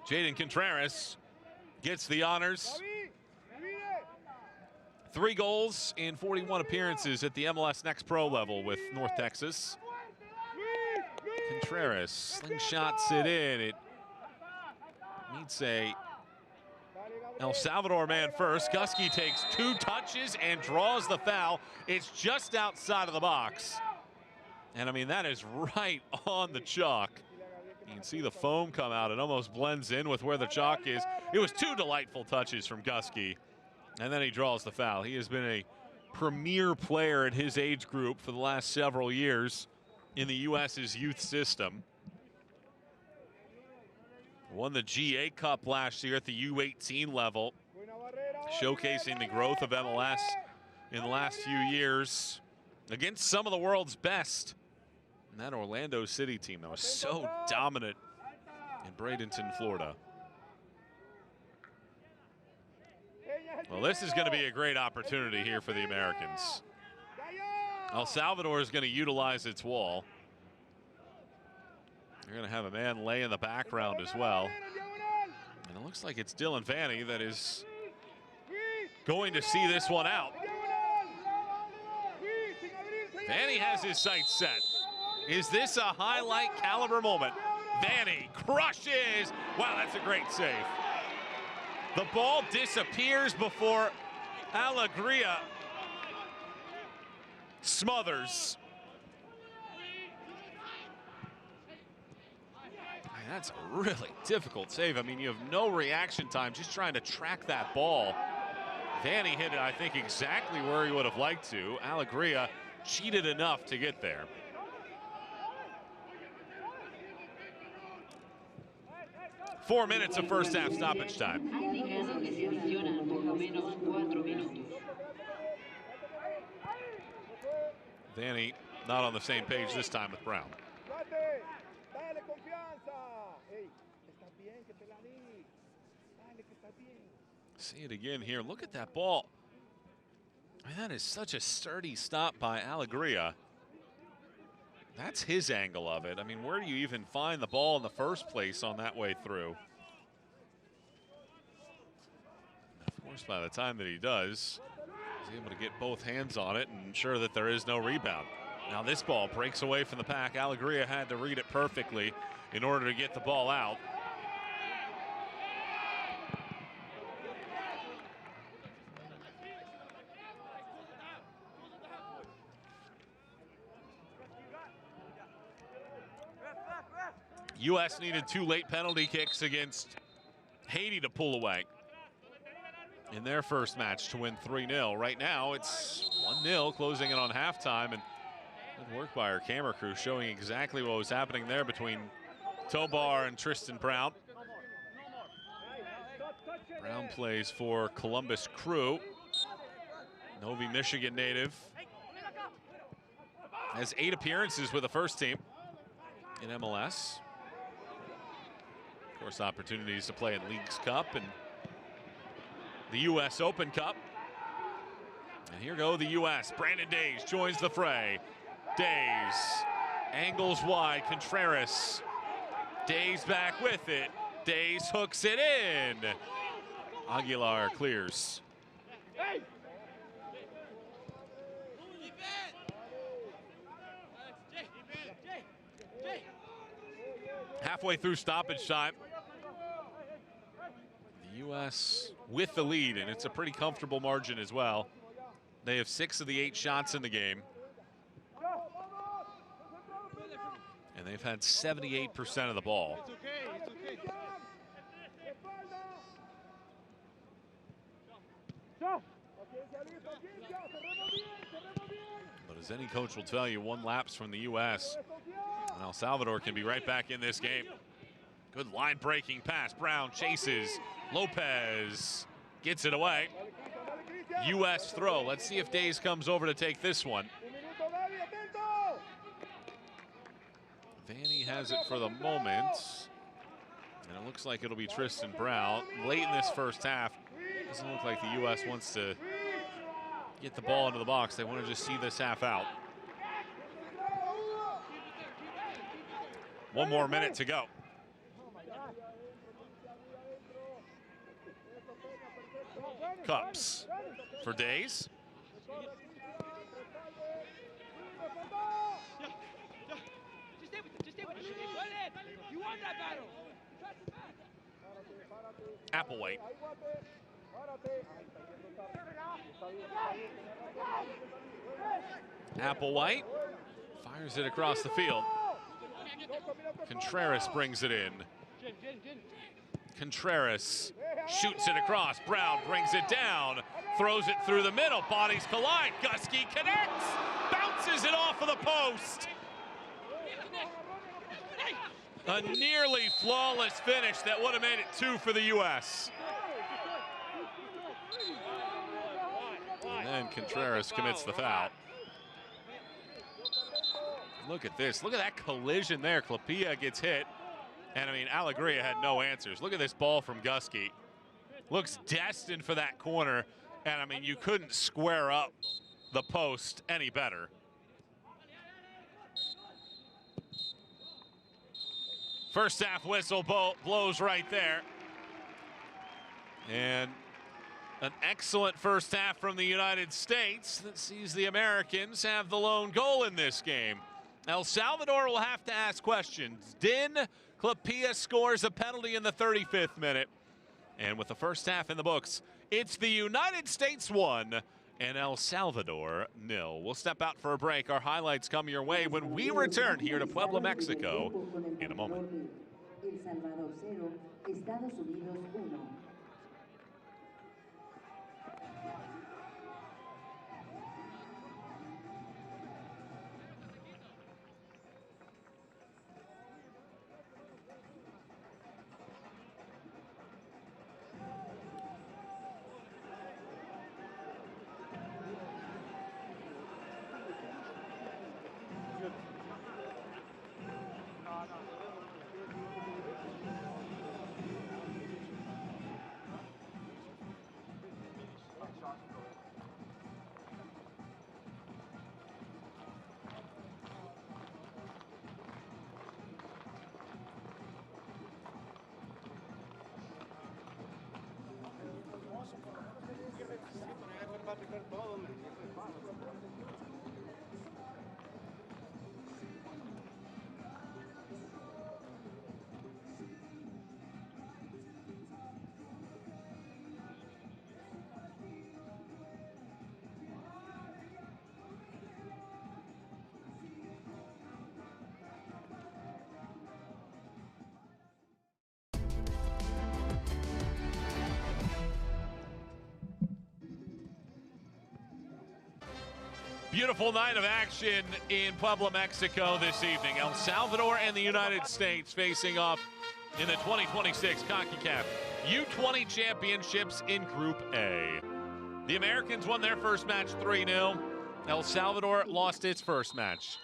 Jaden Contreras gets the honors. 3 goals in 41 appearances at the MLS Next Pro level with North Texas. Contreras slingshots it in. It needs a El Salvador man first. Gusky takes 2 touches and draws the foul. It's just outside of the box. And I mean, that is right on the chalk. You can see the foam come out. It almost blends in with where the chalk is. It was 2 delightful touches from Gusky. And then he draws the foul. He has been a premier player in his age group for the last several years in the U.S.'s youth system. Won the GA Cup last year at the U18 level, showcasing the growth of MLS in the last few years against some of the world's best. And that Orlando City team that was so dominant in Bradenton, Florida. Well, this is going to be a great opportunity here for the Americans. El Salvador is going to utilize its wall. They're going to have a man lay in the background as well. And it looks like it's Dylan Vanny that is going to see this one out. Vanny has his sights set. Is this a highlight caliber moment? Vanny crushes. Wow, that's a great save. The ball disappears before Alegria smothers. That's a really difficult save. I mean, you have no reaction time, just trying to track that ball. Vanny hit it, I think, exactly where he would have liked to. Alegria cheated enough to get there. Four minutes of first half stoppage time. Vanny not on the same page this time with Brown. See it again here. Look at that ball. I mean, that is such a sturdy stop by Alegria. That's his angle of it. I mean, where do you even find the ball in the first place on that way through? Of course, by the time that he does, he's able to get both hands on it and ensure that there is no rebound. Now this ball breaks away from the pack. Alegria had to read it perfectly in order to get the ball out. U.S. needed 2 late penalty kicks against Haiti to pull away in their first match to win 3-0. Right now, it's 1-0, closing it on halftime. And good work by our camera crew, showing exactly what was happening there between Tobar and Tristan Brown. Brown plays for Columbus Crew. Novi, Michigan native. Has 8 appearances with the first team in MLS. Of course, opportunities to play in Leagues Cup and the U.S. Open Cup. And here go the U.S. Brandon Days joins the fray. Days angles wide. Contreras. Days back with it. Days hooks it in. Aguilar clears. Halfway through stoppage time. The U.S. with the lead, and it's a pretty comfortable margin as well. They have 6 of the 8 shots in the game. And they've had 78% of the ball. But as any coach will tell you, 1 lapse from the U.S. and El Salvador can be right back in this game. Good line-breaking pass. Brown chases. Lopez gets it away. U.S. throw. Let's see if Days comes over to take this one. Vanny has it for the moment. And it looks like it'll be Tristan Brown. Late in this first half, doesn't look like the U.S. wants to get the ball into the box. They want to just see this half out. 1 more minute to go. Cups for Days. Applewhite. Applewhite fires it across the field. Contreras brings it in. Contreras shoots it across. Brown brings it down, throws it through the middle. Bodies collide. Gusky connects, bounces it off of the post. A nearly flawless finish that would have made it 2 for the U.S. And then Contreras commits the foul. Look at this. Look at that collision there. Klapia gets hit. And, I mean, Alegria had no answers. Look at this ball from Gusky. Looks destined for that corner. And, I mean, you couldn't square up the post any better. First half whistle blows right there. And an excellent first half from the United States that sees the Americans have the lone goal in this game. El Salvador will have to ask questions. Din Klapia scores a penalty in the 35th minute. And with the first half in the books, it's the United States 1 and El Salvador 0. We'll step out for a break. Our highlights come your way when we return here to Puebla, Mexico in a moment. El Salvador 0, Estados Unidos 1. Beautiful night of action in Puebla, Mexico this evening. El Salvador and the United States facing off in the 2026 Concacaf U20 Championships in Group A. The Americans won their first match 3-0. El Salvador lost its first match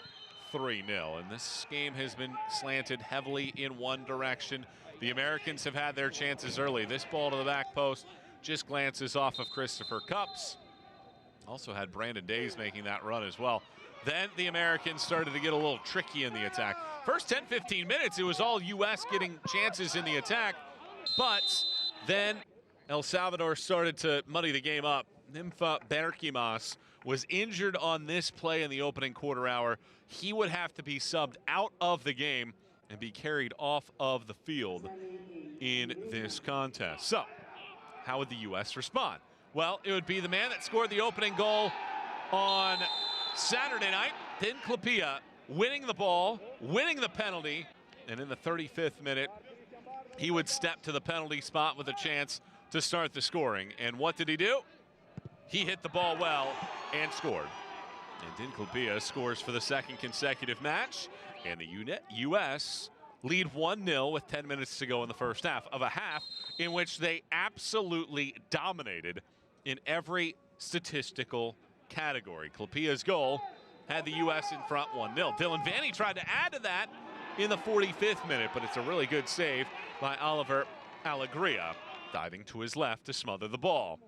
3-0. And this game has been slanted heavily in one direction. The Americans have had their chances early. This ball to the back post just glances off of Christopher Cupps. Also had Brandon Days making that run as well. Then the Americans started to get a little tricky in the attack. First 10-15 minutes, it was all U.S. getting chances in the attack, but then El Salvador started to muddy the game up. Nympha Berquimas was injured on this play in the opening quarter hour. He would have to be subbed out of the game and be carried off of the field in this contest. So, how would the U.S. respond? Well, it would be the man that scored the opening goal on Saturday night, Din Clapia, winning the ball, winning the penalty, and in the 35th minute, he would step to the penalty spot with a chance to start the scoring. And what did he do? He hit the ball well and scored. And Din Clapia scores for the second consecutive match, and the U.S. lead 1-0 with 10 minutes to go in the first half, of a half in which they absolutely dominated in every statistical category. Clapia's goal had the U.S. in front 1-0. Dylan Vanny tried to add to that in the 45th minute, but it's a really good save by Oliver Alegria, diving to his left to smother the ball.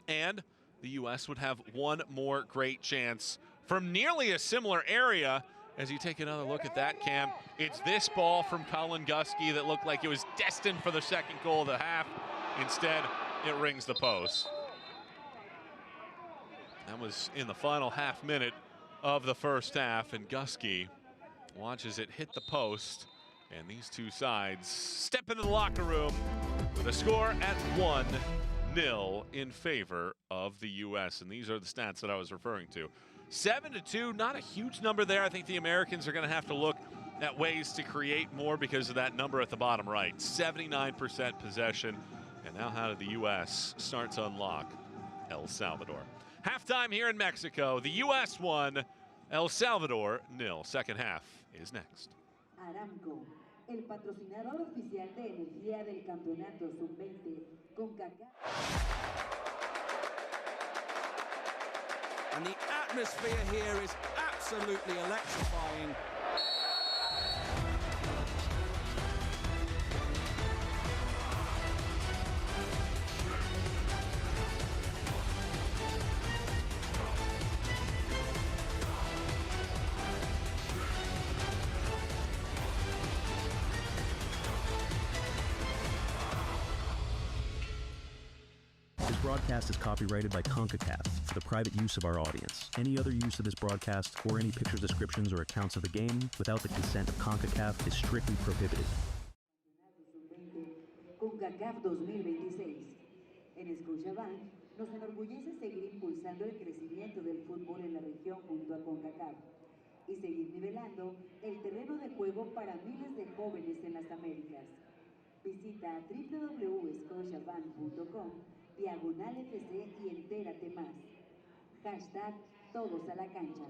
And the U.S. would have one more great chance from nearly a similar area. As you take another look at that, Cam, it's this ball from Colin Gusky that looked like it was destined for the second goal of the half. Instead, it rings the post. That was in the final half minute of the first half, and Gusky watches it hit the post, and these two sides step into the locker room with a score at 1-0 in favor of the U.S., and these are the stats that I was referring to. 7-2, not a huge number there. I think the Americans are going to have to look at ways to create more because of that number at the bottom right. 79% possession, and now how did the U.S. start to unlock El Salvador? Halftime here in Mexico. The U.S. won, El Salvador 0. Second half is next. Aramco, el patrocinador oficial de energía del campeonato sub-20 Concacaf. And the atmosphere here is absolutely electrifying. Broadcast is copyrighted by Concacaf for the private use of our audience. Any other use of this broadcast or any picture descriptions or accounts of the game without the consent of Concacaf is strictly prohibited. Concacaf 2026. En Scotiabank nos enorgullece seguir impulsando el crecimiento del fútbol en la región junto a Concacaf y seguir nivelando el terreno de juego para miles de jóvenes en las Américas. Visita www.scotiabank.com/FC y entérate más. Hashtag todos a la cancha.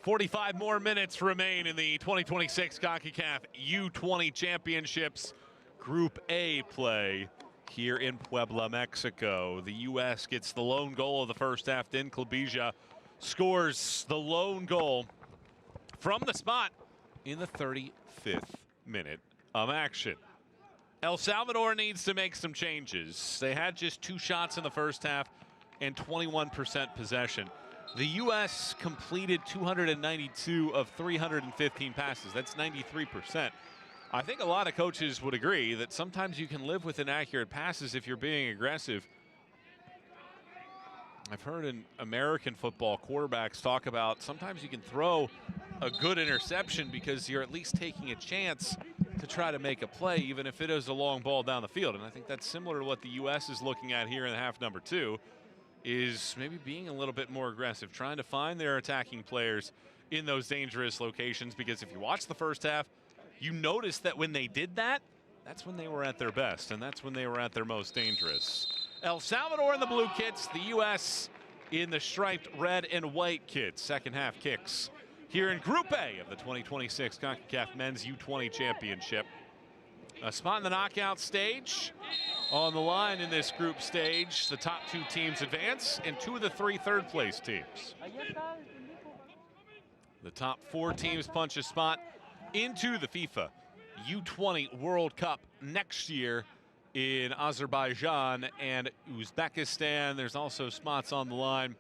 45 more minutes remain in the 2026 Concacaf U20 Championships Group A play here in Puebla, Mexico. The U.S. gets the lone goal of the first half. Then Klabija scores the lone goal from the spot in the 35th minute of action. El Salvador needs to make some changes. They had just 2 shots in the first half and 21% possession. The U.S. completed 292 of 315 passes. That's 93%. I think a lot of coaches would agree that sometimes you can live with inaccurate passes if you're being aggressive. I've heard in American football quarterbacks talk about sometimes you can throw a good interception because you're at least taking a chance to try to make a play, even if it is a long ball down the field. And I think that's similar to what the U.S. is looking at here in half number 2. is maybe being a little bit more aggressive, trying to find their attacking players in those dangerous locations, because if you watch the first half, you notice that when they did that, that's when they were at their best, and that's when they were at their most dangerous. El Salvador in the blue kits, the U.S. in the striped red and white kits. Second half kicks here in Group A of the 2026 Concacaf Men's U20 Championship. A spot in the knockout stage. On the line in this group stage, the top 2 teams advance and 2 of the 3 third-place teams. The top 4 teams punch a spot into the FIFA U20 World Cup next year in Azerbaijan and Uzbekistan. There's also spots on the line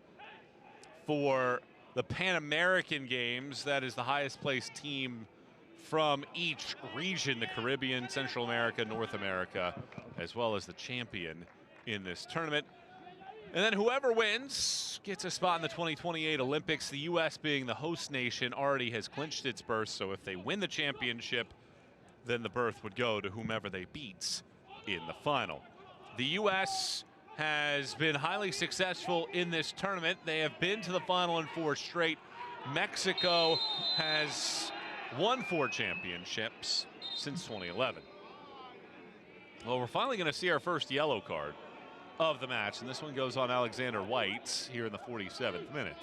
for the Pan American Games. That is the highest placed team from each region, the Caribbean, Central America, North America, as well as the champion in this tournament. And then whoever wins gets a spot in the 2028 Olympics. The U.S., being the host nation, already has clinched its berth, so if they win the championship, then the berth would go to whomever they beat in the final. The U.S. has been highly successful in this tournament. They have been to the final in 4 straight. Mexico has won 4 championships since 2011. Well, we're finally going to see our first yellow card of the match, and this one goes on Alexander White here in the 47th minute.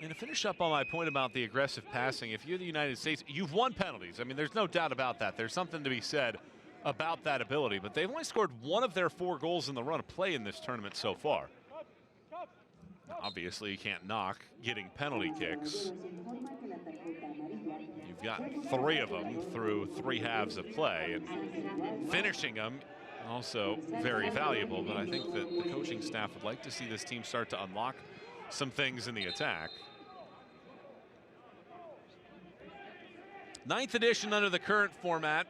And to finish up on my point about the aggressive passing, if you're the United States, you've won penalties. I mean, there's no doubt about that. There's something to be said about that ability, but they've only scored 1 of their 4 goals in the run of play in this tournament so far. Obviously, you can't knock getting penalty kicks. You've gotten 3 of them through 3 halves of play, and finishing them also very valuable. But I think that the coaching staff would like to see this team start to unlock some things in the attack. 9th edition under the current format.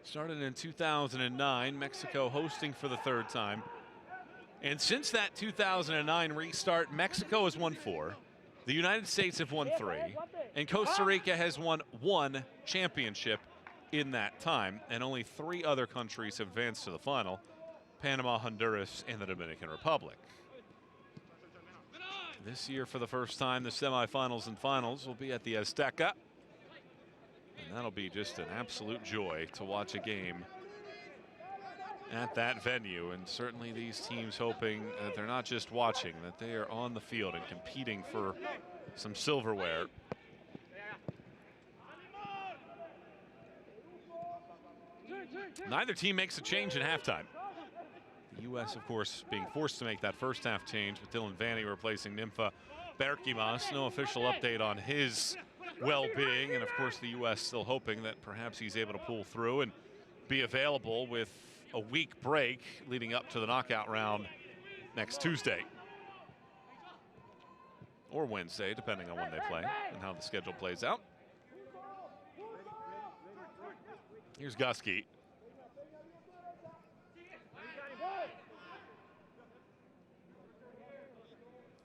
Started in 2009, Mexico hosting for the 3rd time. And since that 2009 restart, Mexico has won 4, the United States have won 3, and Costa Rica has won 1 championship in that time, and only 3 other countries have advanced to the final: Panama, Honduras, and the Dominican Republic. This year, for the first time, the semifinals and finals will be at the Azteca, and that'll be just an absolute joy to watch a game at that venue. And certainly these teams hoping that they're not just watching, that they are on the field and competing for some silverware. Neither team makes a change in halftime. The U.S., of course, being forced to make that first half change with Dylan Vanny replacing Nympha Berkimas. No official update on his well-being, and of course the U.S. still hoping that perhaps he's able to pull through and be available with a week break leading up to the knockout round next Tuesday or Wednesday, depending on when they play and how the schedule plays out. Here's Gusky.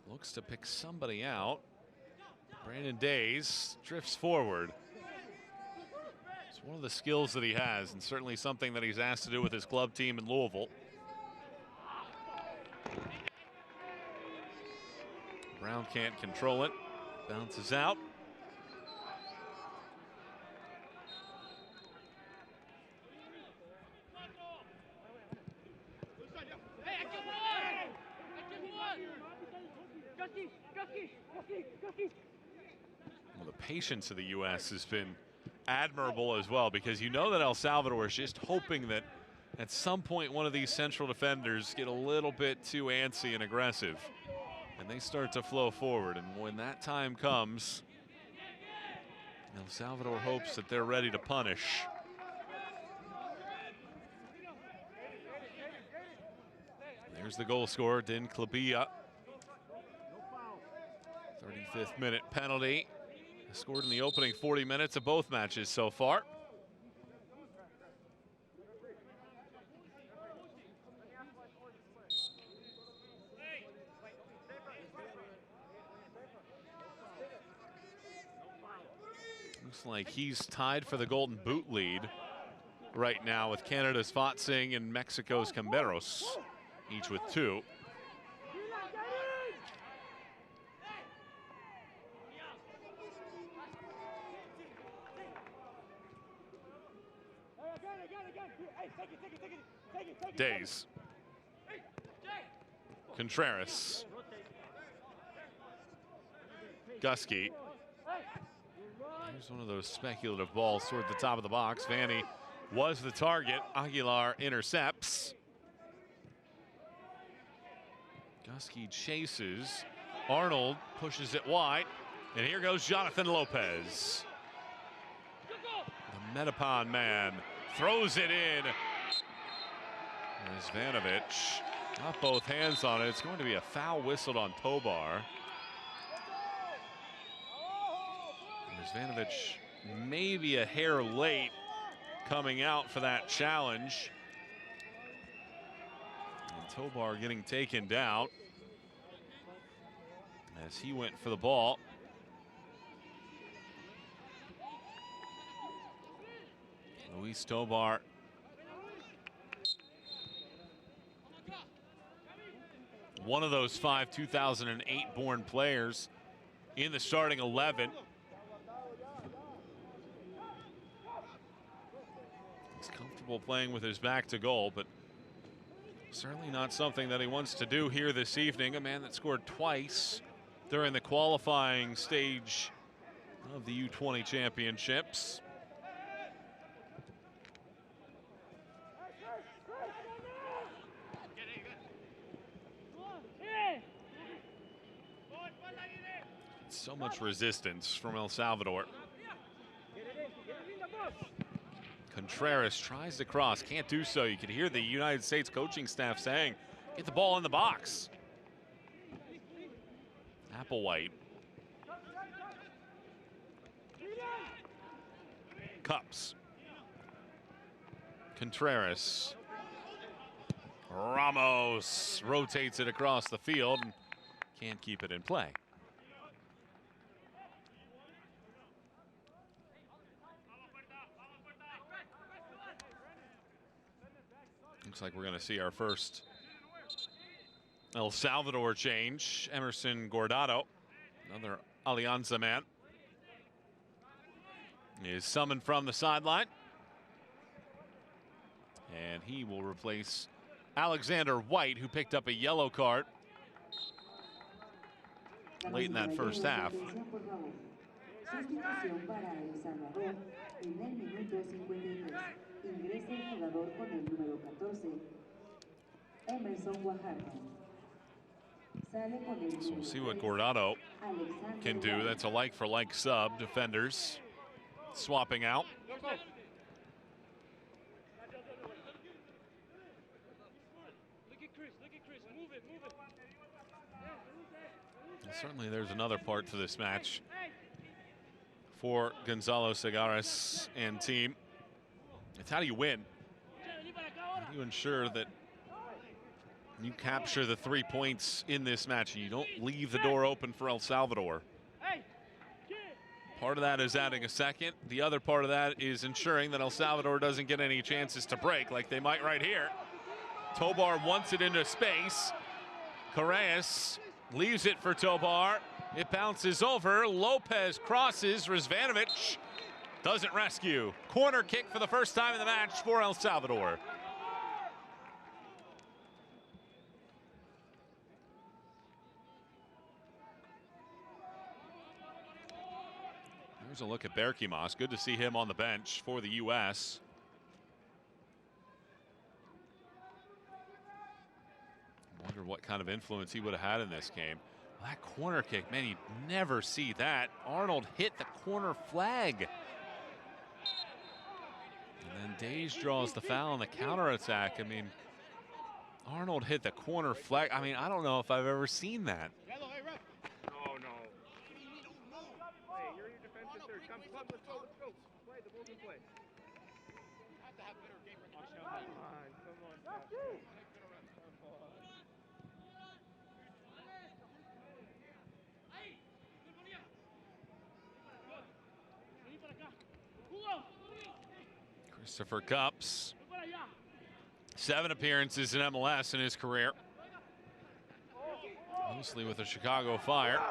Looks to pick somebody out. Brandon Days drifts forward. It's one of the skills that he has, and certainly something that he's asked to do with his club team in Louisville. Brown can't control it. Bounces out. Well, the patience of the U.S. has been admirable as well, because you know that El Salvador is just hoping that at some point one of these central defenders get a little bit too antsy and aggressive, and they start to flow forward. And when that time comes, El Salvador hopes that they're ready to punish. There's the goal scorer, Din Klabia. 35th minute penalty. Scored in the opening 40 minutes of both matches so far. Looks like he's tied for the Golden Boot lead right now with Canada's Fatsing and Mexico's Camberos, each with 2. Days. Contreras. Gusky. Here's one of those speculative balls toward the top of the box. Vanny was the target. Aguilar intercepts. Gusky chases. Arnold pushes it wide. And here goes Jonathan Lopez. The Metapon man throws it in. Rizvanovich got both hands on it. It's going to be a foul whistled on Tobar. Rizvanovich maybe a hair late coming out for that challenge. And Tobar getting taken down as he went for the ball. Luis Tobar one of those 5 2008 born players in the starting 11. He's comfortable playing with his back to goal, but certainly not something that he wants to do here this evening. A man that scored twice during the qualifying stage of the U20 championships. So much resistance from El Salvador. Contreras tries to cross, can't do so. You can hear the United States coaching staff saying, get the ball in the box. Applewhite. Cups. Contreras. Ramos rotates it across the field and can't keep it in play. Looks like we're going to see our first El Salvador change. Emerson Guardado, another Alianza man, is summoned from the sideline. And he will replace Alexander White, who picked up a yellow card late in that first half. Sustitución para El Salvador en el minuto 53. Ingresa el jugador con el número 14, Emerson Guajardo. Sale con el So we'll número see what 3, Guardado Alexander can do. White. That's a like-for-like sub. Defenders swapping out. And certainly there's another part to this match for Gonzalo Segares and team. It's how do you win? How do you ensure that you capture the 3 points in this match and you don't leave the door open for El Salvador? Part of that is adding a second. The other part of that is ensuring that El Salvador doesn't get any chances to break like they might right here. Tobar wants it into space. Correas leaves it for Tobar. It bounces over. Lopez crosses. Rizvanovich doesn't rescue. Corner kick for the first time in the match for El Salvador. Here's a look at Berkimas. Good to see him on the bench for the U.S. Wonder what kind of influence he would have had in this game. Well, that corner kick, man, you never see that. Arnold hit the corner flag. And then Days draws the foul on the counterattack. I mean, Arnold hit the corner flag. I mean, I don't know if I've ever seen that. Oh, no. Hey, you're your defensive third. Come, let's go. Play, the ball can play. You have to have better game recognition. Come on. Christopher Cupps, 7 appearances in MLS in his career, mostly with the Chicago Fire.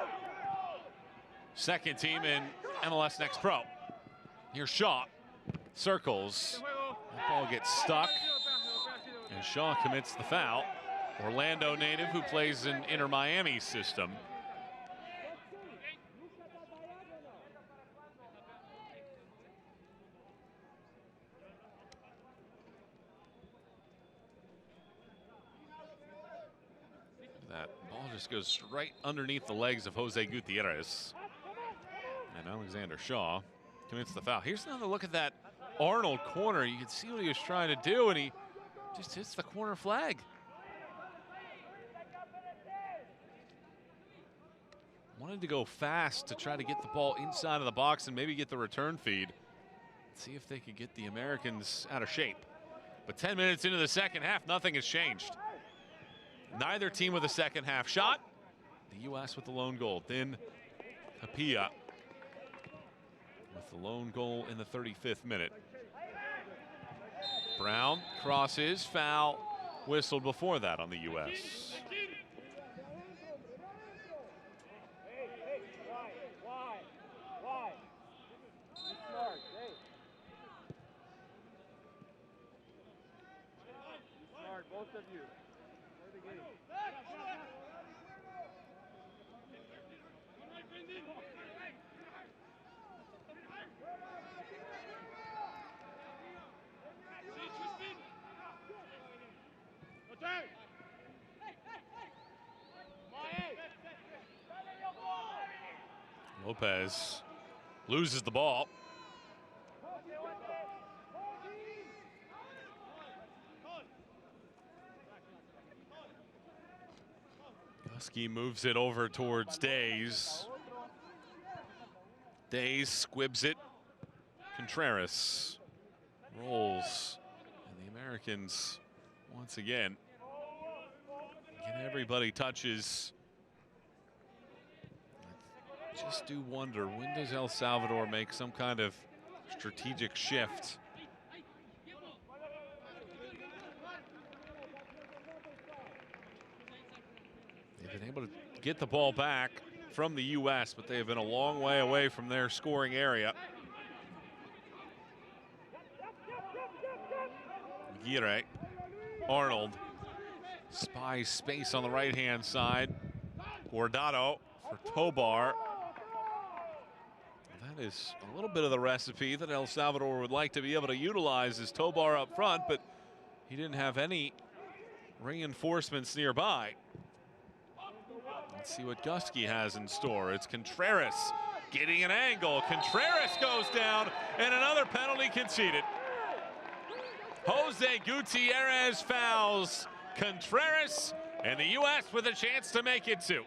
Second team in MLS Next Pro. Here's Shaw, circles, that ball gets stuck, and Shaw commits the foul. Orlando native who plays in Inter Miami system. That ball just goes right underneath the legs of Jose Gutierrez. And Alexander Shaw commits the foul. Here's another look at that Arnold corner. You can see what he was trying to do, and he just hits the corner flag. Wanted to go fast to try to get the ball inside of the box and maybe get the return feed. See if they could get the Americans out of shape. But 10 minutes into the second half, nothing has changed. Neither team with a second half shot. The U.S. with the lone goal. Then Tapia with the lone goal in the 35th minute. Brown crosses, foul whistled before that on the U.S. Both of you. Play the game. Lopez loses the ball. Gusky moves it over towards Days. Days squibs it. Contreras rolls. And the Americans, once again, get everybody touches. I just do wonder, when does El Salvador make some kind of strategic shift? They've been able to get the ball back from the U.S., but they have been a long way away from their scoring area. Aguirre, Arnold spies space on the right-hand side. Guardado for Tobar. That is a little bit of the recipe that El Salvador would like to be able to utilize, is Tobar up front, but he didn't have any reinforcements nearby. Let's see what Gusky has in store. It's Contreras getting an angle. Contreras goes down, and another penalty conceded. Jose Gutierrez fouls Contreras, and the U.S. with a chance to make it 2.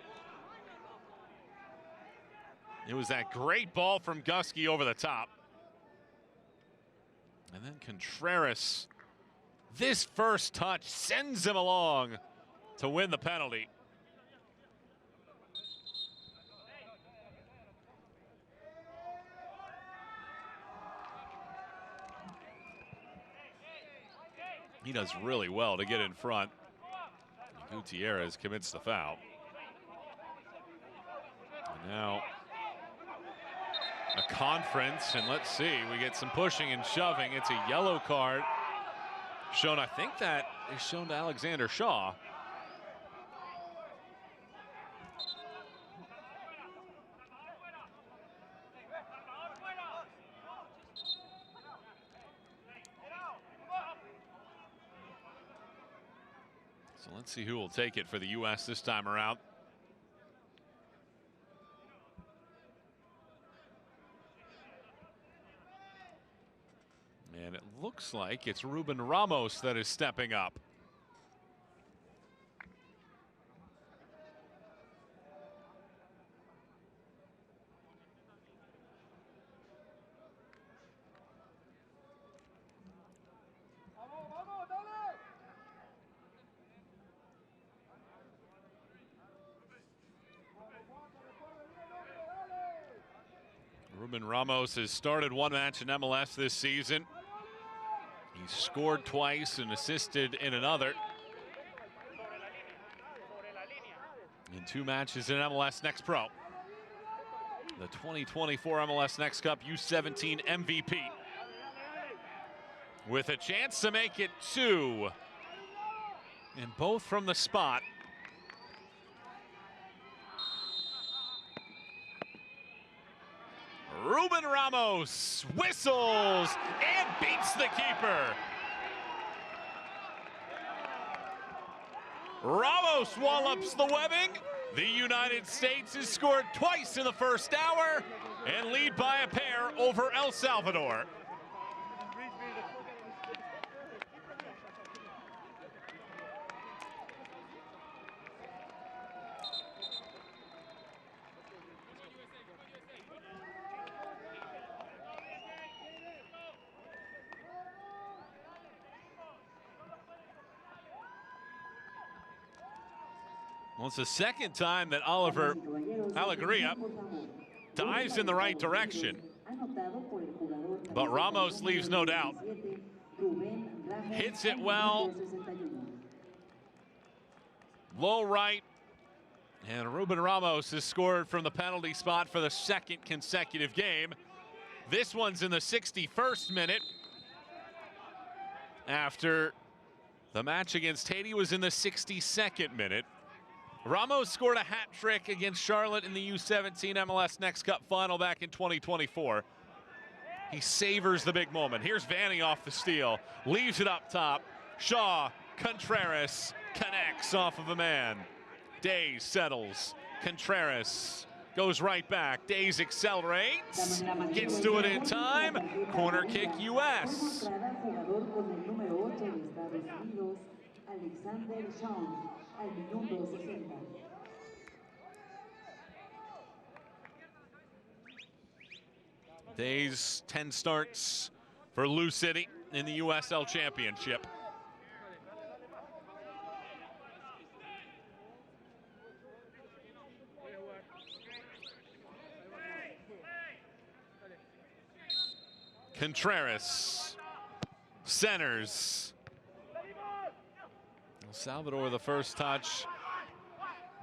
It was that great ball from Gusky over the top. And then Contreras, this first touch sends him along to win the penalty. He does really well to get in front. Gutierrez commits the foul. And now a conference, and let's see, we get some pushing and shoving. It's a yellow card shown. I think that is shown to Alexander Shaw. So let's see who will take it for the U.S. this time around. And it looks like it's Ruben Ramos that is stepping up. Ruben Ramos has started one match in MLS this season. He scored twice and assisted in another in 2 matches in MLS Next Pro. The 2024 MLS Next Cup U17 MVP. With a chance to make it 2. And both from the spot. Ruben Ramos whistles and beats the keeper. Ramos wallops the webbing. The United States has scored twice in the first hour and lead by a pair over El Salvador. Well, it's the second time that Oliver Alegria dives in the right direction. But Ramos leaves no doubt. Hits it well. Low right. And Ruben Ramos has scored from the penalty spot for the second consecutive game. This one's in the 61st minute. After the match against Haiti was in the 62nd minute. Ramos scored a hat trick against Charlotte in the U17 MLS Next Cup final back in 2024. He savors the big moment. Here's Vanny off the steal, leaves it up top. Shaw, Contreras connects off of a man. Days settles. Contreras goes right back. Days accelerates, gets to it in time. Corner kick US. Days 10 starts for Lou City in the USL Championship. Contreras centers. El Salvador the first touch.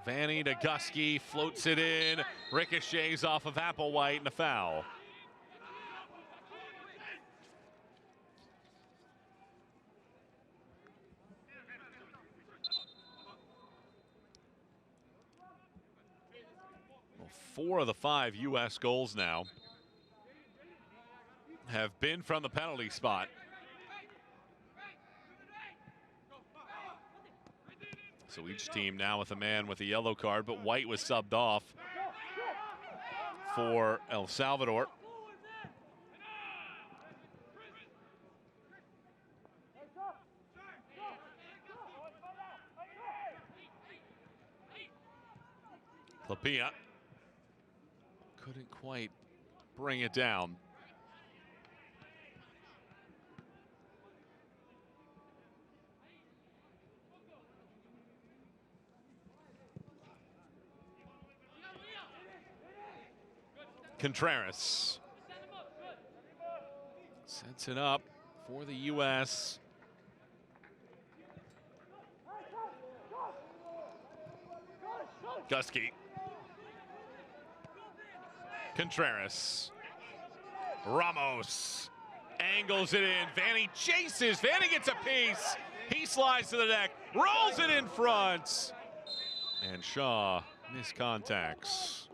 Vanny to Gusky, floats it in, ricochets off of Applewhite and a foul. Well, 4 of the 5 U.S. goals now have been from the penalty spot. So each team now with a man with a yellow card, but White was subbed off for El Salvador. Klapia couldn't quite bring it down. Contreras sets it up for the U.S. Gusky. Contreras. Ramos angles it in. Vanny chases. Vanny gets a piece. He slides to the deck, rolls it in front. And Shaw miscontacts.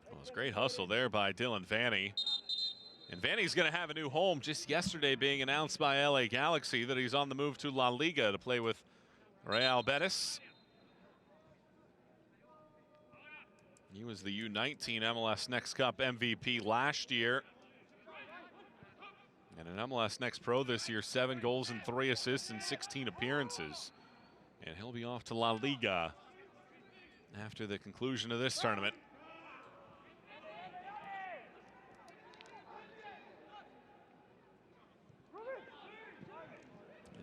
Well, it's great hustle there by Dylan Vanny. And Vanny's going to have a new home, just yesterday being announced by LA Galaxy that he's on the move to La Liga to play with Real Betis. He was the U19 MLS Next Cup MVP last year. And an MLS Next Pro this year, 7 goals and 3 assists in 16 appearances. And he'll be off to La Liga after the conclusion of this tournament.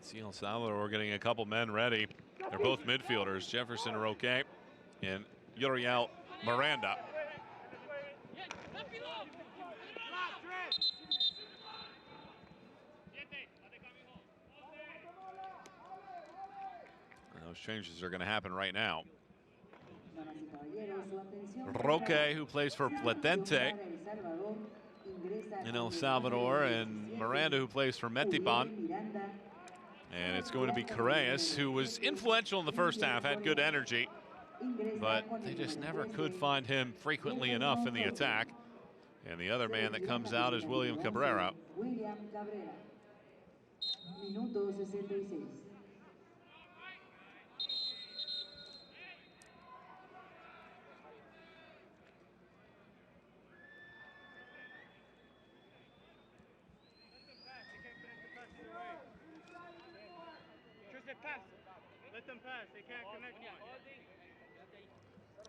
See El Salvador getting a couple men ready. They're both midfielders, Jefferson Roque and Uriel Miranda. And those changes are going to happen right now. Damas y caballeros, su atención, por Roque, favor. who plays for Cambio Platense para El Salvador. Ingresa in con El el Salvador, número and 17, Miranda, who plays for Metipan. Uriel Miranda. And it's going to be Correas, who was influential in the first half, had good energy, but they just never could find him frequently enough in the attack. And the other man that comes out is William Cabrera. William Cabrera. Minuto 66. Let them pass. They can't connect one.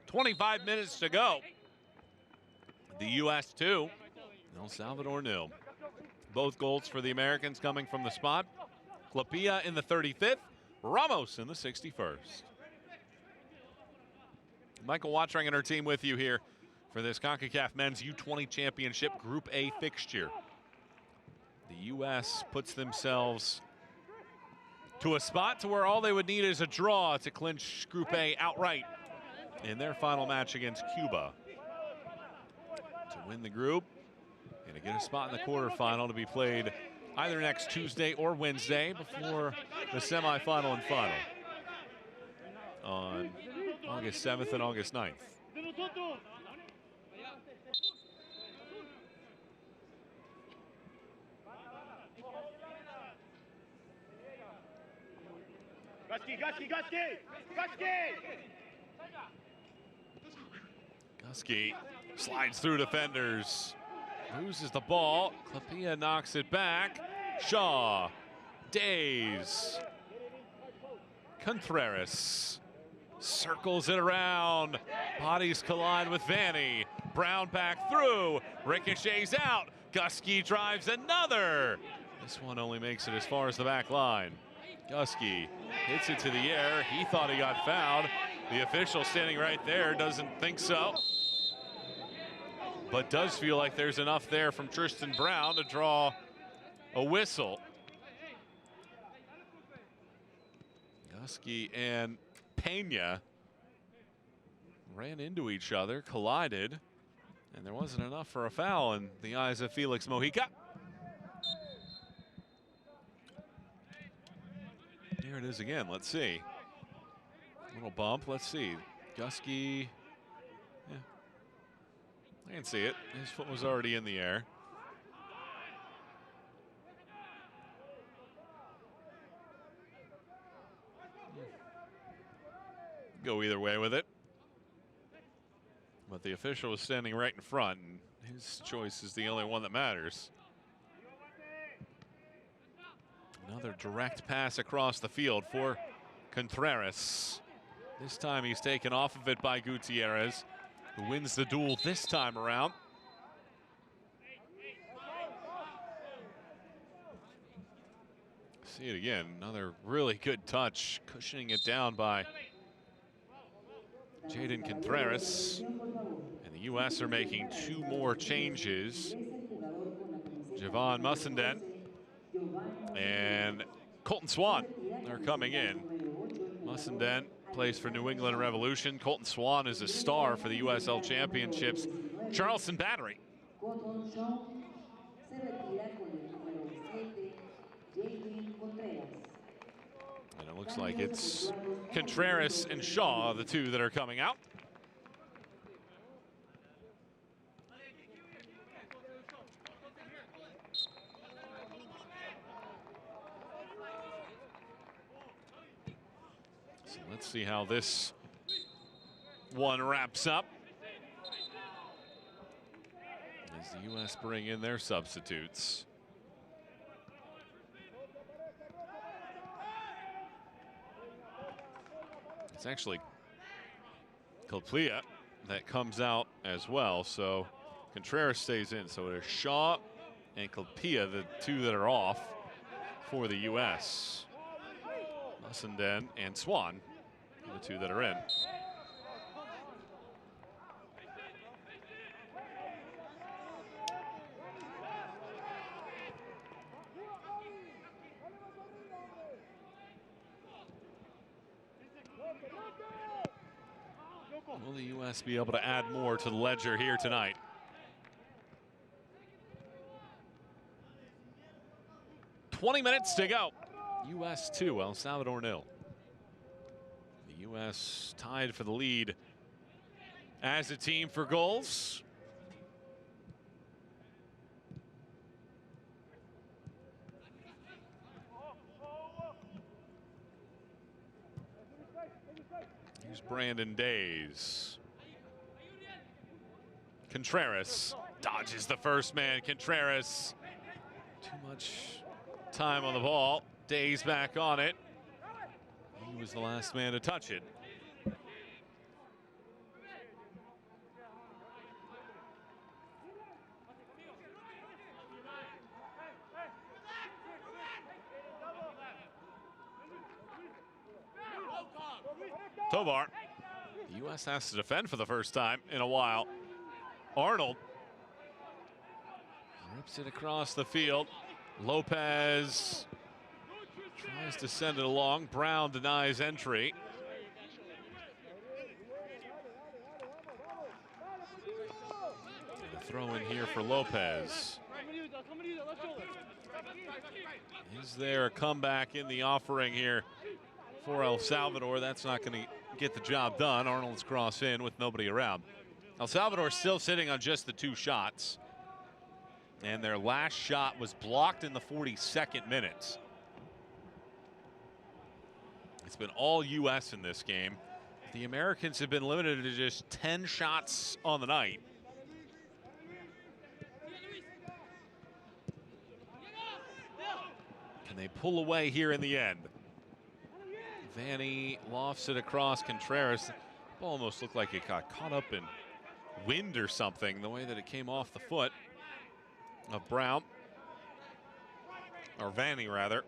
25 minutes to go. The U.S. 2, El Salvador 0. Both goals for the Americans coming from the spot. Clapia in the 35th, Ramos in the 61st. Michael Watring and our team with you here for this Concacaf Men's U20 Championship Group A fixture. The U.S. puts themselves to a spot to where all they would need is a draw to clinch Group A outright in their final match against Cuba. To win the group and to get a spot in the quarterfinal to be played either next Tuesday or Wednesday before the semifinal and final on August 7th and August 9th. Gusky slides through defenders, loses the ball. Clapia knocks it back. Shaw, Days, Contreras circles it around. Bodies collide with Vanny. Brown back through. Ricochets out. Gusky drives another. This one only makes it as far as the back line. Gusky hits it to the air. He thought he got fouled. The official standing right there doesn't think so, but does feel like there's enough there from Tristan Brown to draw a whistle. Gusky and Pena ran into each other, collided, and there wasn't enough for a foul in the eyes of Felix Mojica. Here it is again. Let's see. Little bump. Let's see. Gusky. Yeah. I can see it. His foot was already in the air. Go either way with it. But the official was standing right in front, and his choice is the only one that matters. Another direct pass across the field for Contreras. This time he's taken off of it by Gutierrez, who wins the duel this time around. See it again. Another really good touch, cushioning it down by Jaden Contreras. And the U.S. are making two more changes. Javon Mussenden and Colton Swan are coming in. Mussenden plays for New England Revolution. Colton Swan is a star for the USL Championships Charleston Battery. And it looks like it's Contreras and Shaw, the two that are coming out. So let's see how this one wraps up as the U.S. bring in their substitutes. It's actually Coplia that comes out as well, so Contreras stays in. So it is Shaw and Coplia, the two that are off for the U.S. Mussenden and Swan, the two that are in. Will the U.S. be able to add more to the ledger here tonight? "20 minutes to go. U.S. 2, El Salvador 0. The U.S. tied for the lead as a team for goals. Here's Brandon Days. Contreras dodges the first man. Contreras, too much time on the ball. Days back on it. He was the last man to touch it. Tovar. The U.S. has to defend for the first time in a while. Arnold rips it across the field. Lopez tries to send it along. Brown denies entry. And a throw in here for Lopez. Is there a comeback in the offering here for El Salvador? That's not going to get the job done. Arnold's cross in with nobody around. El Salvador still sitting on just the 2 shots. And their last shot was blocked in the 42nd minute. It's been all U.S. in this game. The Americans have been limited to just 10 shots on the night. Can they pull away here in the end? Vanny lofts it across Contreras. The ball almost looked like it got caught up in wind or something, the way that it came off the foot of Brown, or Vanny rather.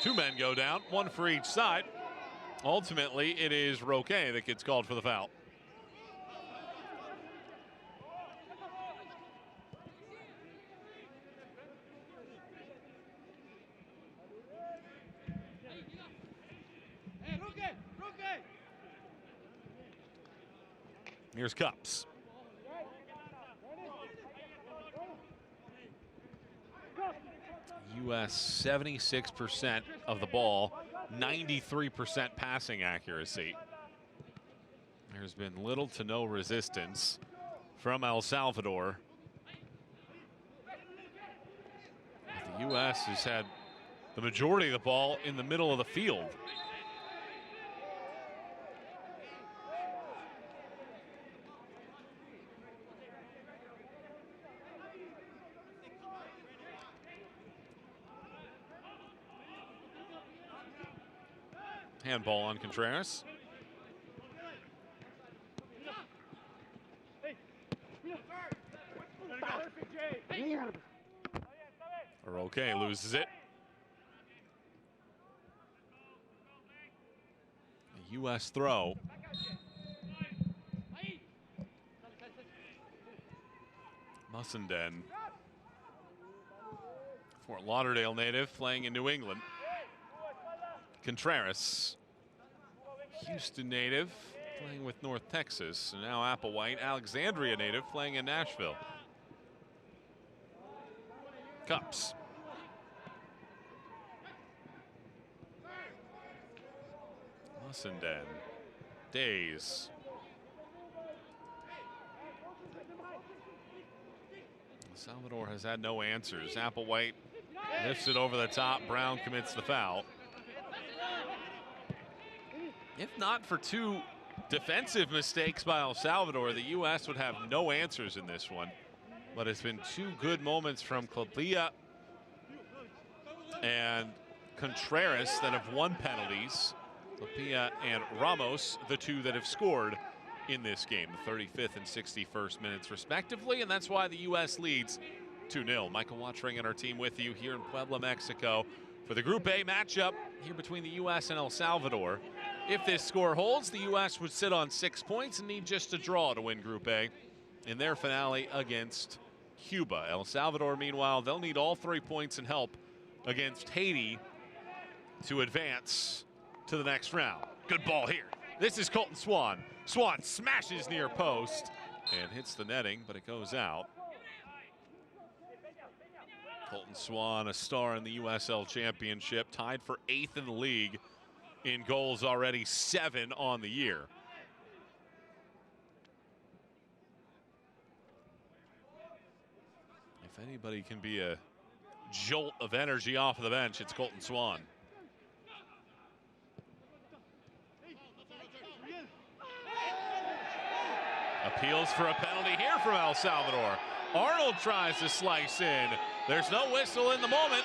Two men go down, one for each side. Ultimately, it is Roque that gets called for the foul. Here's Cups. U.S. 76% of the ball, 93% passing accuracy. There's been little to no resistance from El Salvador. But the U.S. has had the majority of the ball in the middle of the field. Handball on Contreras. Roque loses it. A U.S. throw. Mussenden. Fort Lauderdale native playing in New England. Contreras. Houston native playing with North Texas. And now Applewhite, Alexandria native playing in Nashville. Cups. Mussenden. Days. Salvador has had no answers. Applewhite lifts it over the top. Brown commits the foul. If not for 2 defensive mistakes by El Salvador, the U.S. would have no answers in this one. But it's been 2 good moments from Clapia and Contreras that have won penalties. Clapia and Ramos, the 2 that have scored in this game, the 35th and 61st minutes respectively, and that's why the U.S. leads 2-0. Michael Watchring and our team with you here in Puebla, Mexico for the Group A matchup here between the U.S. and El Salvador. If this score holds, the U.S. would sit on 6 points and need just a draw to win Group A in their finale against Cuba. El Salvador, meanwhile, they'll need all 3 points and help against Haiti to advance to the next round. Good ball here. This is Colton Swan. Swan smashes near post and hits the netting, but it goes out. Colton Swan, a star in the USL Championship, tied for 8th in the league in goals already, 7 on the year. If anybody can be a jolt of energy off of the bench, it's Colton Swan. Appeals for a penalty here from El Salvador. Arnold tries to slice in. There's no whistle in the moment.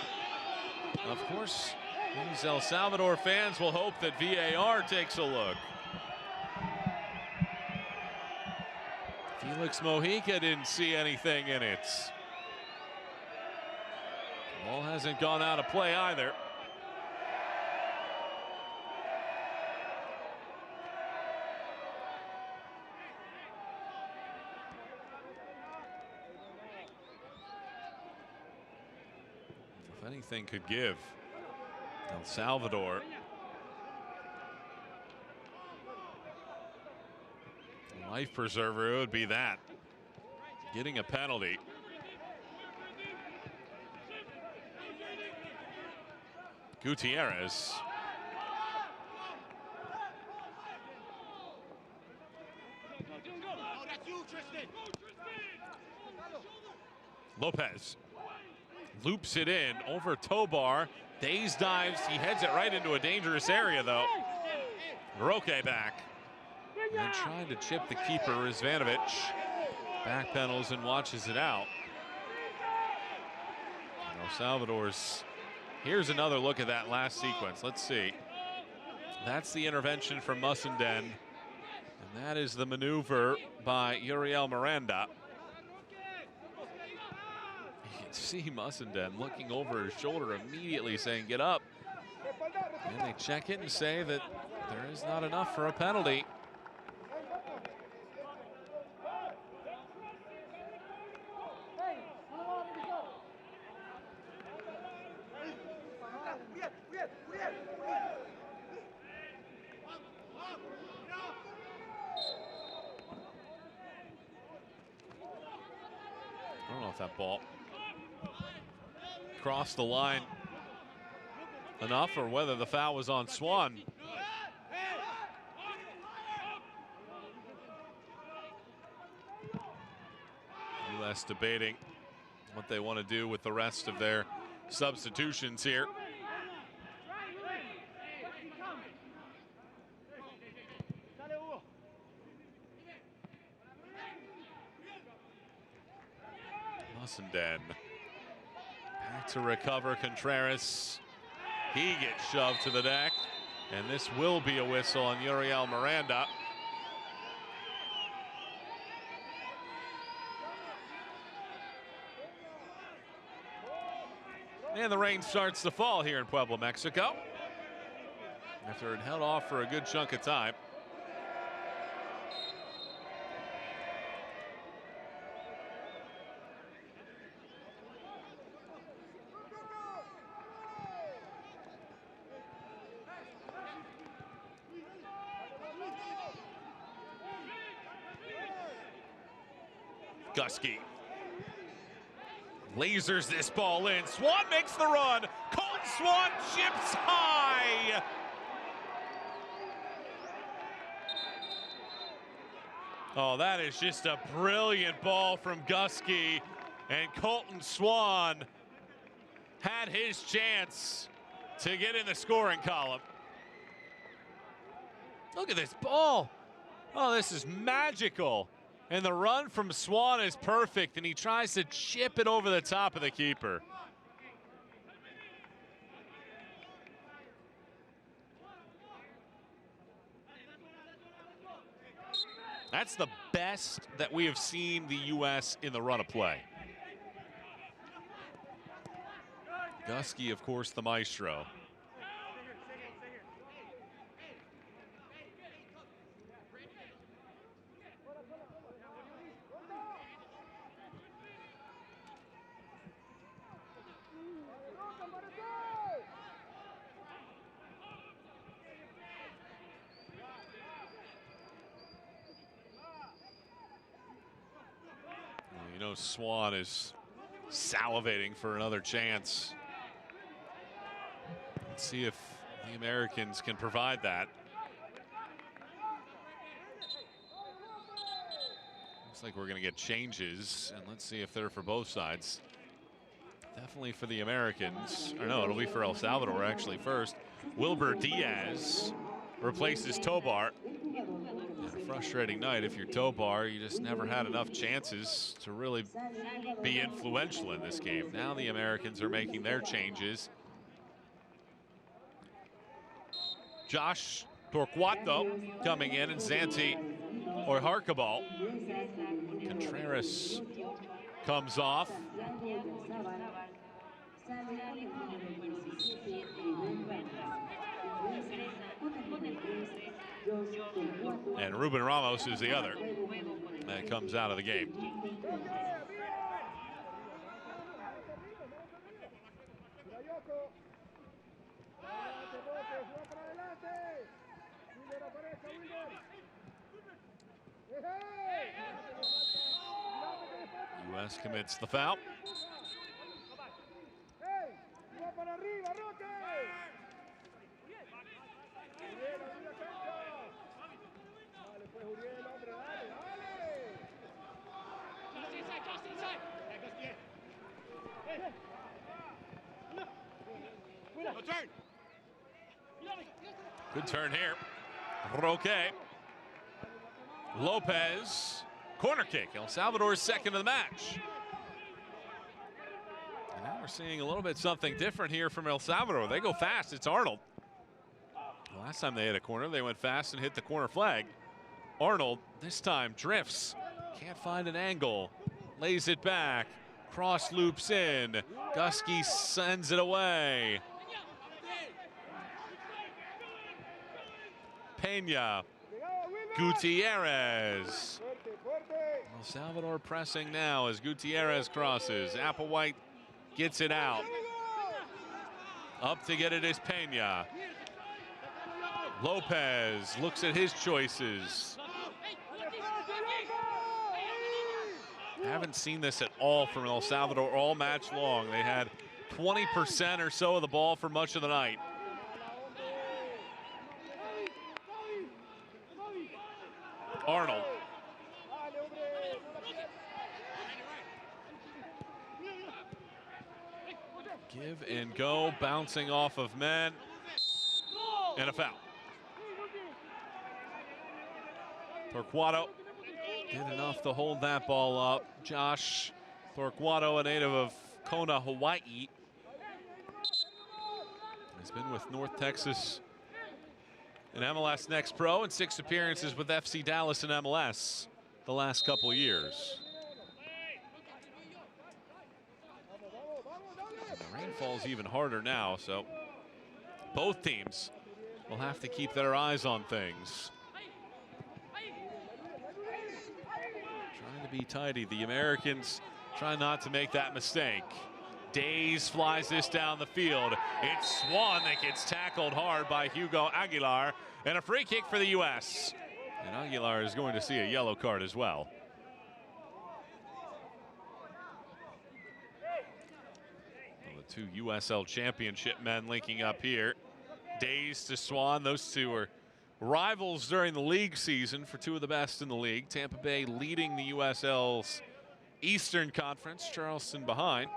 Of course, these El Salvador fans will hope that VAR takes a look. Felix Mojica didn't see anything in it. The ball hasn't gone out of play either. If anything could give El Salvador a life preserver, it would be that. Getting a penalty. Gutierrez. Lopez loops it in over Tobar. Days dives. He heads it right into a dangerous area, though. Roque back. And trying to chip the keeper, Rizvanovic. Back pedals and watches it out. El Salvador's. Here's another look at that last sequence. Let's see. That's the intervention from Mussenden. And that is the maneuver by Uriel Miranda. You can see Mussenden looking over his shoulder immediately saying, get up. And they check it and say that there is not enough for a penalty. I don't know if that ball crossed the line enough or whether the foul was on Swan. U.S. debating what they want to do with the rest of their substitutions here. Mussenden back to recover Contreras. He gets shoved to the deck, and this will be a whistle on Uriel Miranda. And the rain starts to fall here in Puebla, Mexico, after it held off for a good chunk of time. Gusky lasers this ball in. Swan makes the run. Colton Swan chips high. Oh, that is just a brilliant ball from Gusky. And Colton Swan had his chance to get in the scoring column. Look at this ball. Oh, this is magical. And the run from Swan is perfect, and he tries to chip it over the top of the keeper. That's the best that we have seen the U.S. in the run of play. Gusky, of course, the maestro. know Swan is salivating for another chance. Let's see if the Americans can provide that. Looks like we're going to get changes, and let's see if they're for both sides. Definitely for the Americans. Or no, it'll be for El Salvador actually first. Wilber Diaz replaces Tobar. And a frustrating night if you're Tobar. You just never had enough chances to really be influential in this game. Now the Americans are making their changes. Josh Torquato coming in, and Zanti or Harkabal. Contreras comes off. And Ruben Ramos is the other that comes out of the game. U.S. commits the foul. Good turn here. Roque. Lopez. Corner kick. El Salvador's second of the match. And now we're seeing a little bit something different here from El Salvador. They go fast. It's Arnold. Last time they hit a corner, they went fast and hit the corner flag. Arnold this time drifts. Can't find an angle. Lays it back. Cross loops in. Gusky sends it away. Pena. Gutierrez. El Salvador pressing now as Gutierrez crosses. Applewhite gets it out. Up to get it is Pena. Lopez looks at his choices. Haven't seen this at all from El Salvador all match long. They had 20% or so of the ball for much of the night. Arnold. Give and go, bouncing off of men. And a foul. Torquato did enough to hold that ball up. Josh Torquato, a native of Kona, Hawaii. He's been with North Texas in MLS Next Pro and 6 appearances with FC Dallas in MLS the last couple of years. And the rain falls even harder now, so both teams will have to keep their eyes on things. Trying to be tidy. The Americans try not to make that mistake. Days flies this down the field. It's Swan that gets tackled hard by Hugo Aguilar, and a free kick for the U.S. And Aguilar is going to see a yellow card as well. Well, the two USL Championship men linking up here. Days to Swan. Those two are rivals during the league season for two of the best in the league. Tampa Bay leading the USL's Eastern Conference, Charleston behind.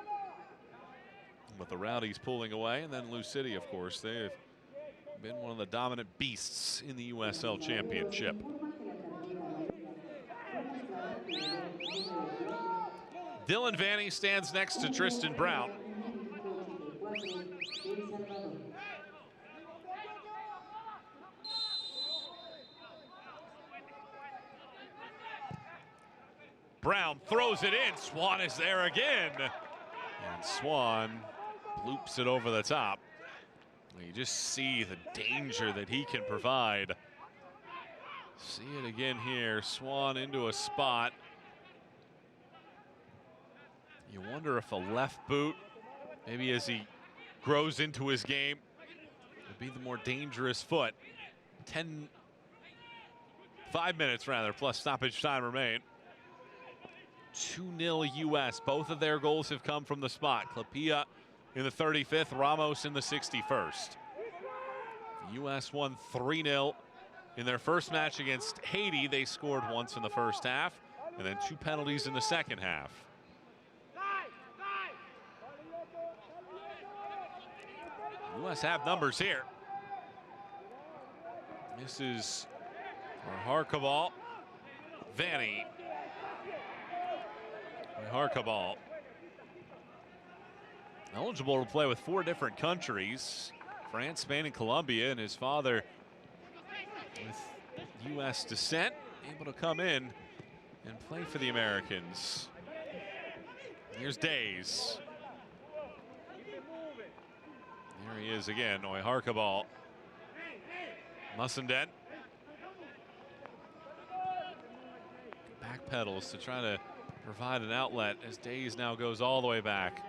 With the Rowdies pulling away, and then Lou City, of course, they've been one of the dominant beasts in the USL Championship. Dylan Vanney stands next to Tristan Brown. Brown throws it in. Swan is there again. And Swan loops it over the top. You just see the danger that he can provide. See it again here. Swan into a spot. You wonder if a left boot, maybe as he grows into his game, would be the more dangerous foot. 5 minutes rather, plus stoppage time remain. 2-0 U.S. Both of their goals have come from the spot. Klapia in the 35th, Ramos in the 61st. The U.S. won 3-0 in their first match against Haiti. They scored once in the first half and then 2 penalties in the second half. The U.S. have numbers here. This is Harkabal, Vanny. Harkabal, eligible to play with 4 different countries, France, Spain, and Colombia, and his father with U.S. descent, able to come in and play for the Americans. Here's Days. There he is again, Harkabal. Mussenden. Back pedals to try to provide an outlet as Days now goes all the way back.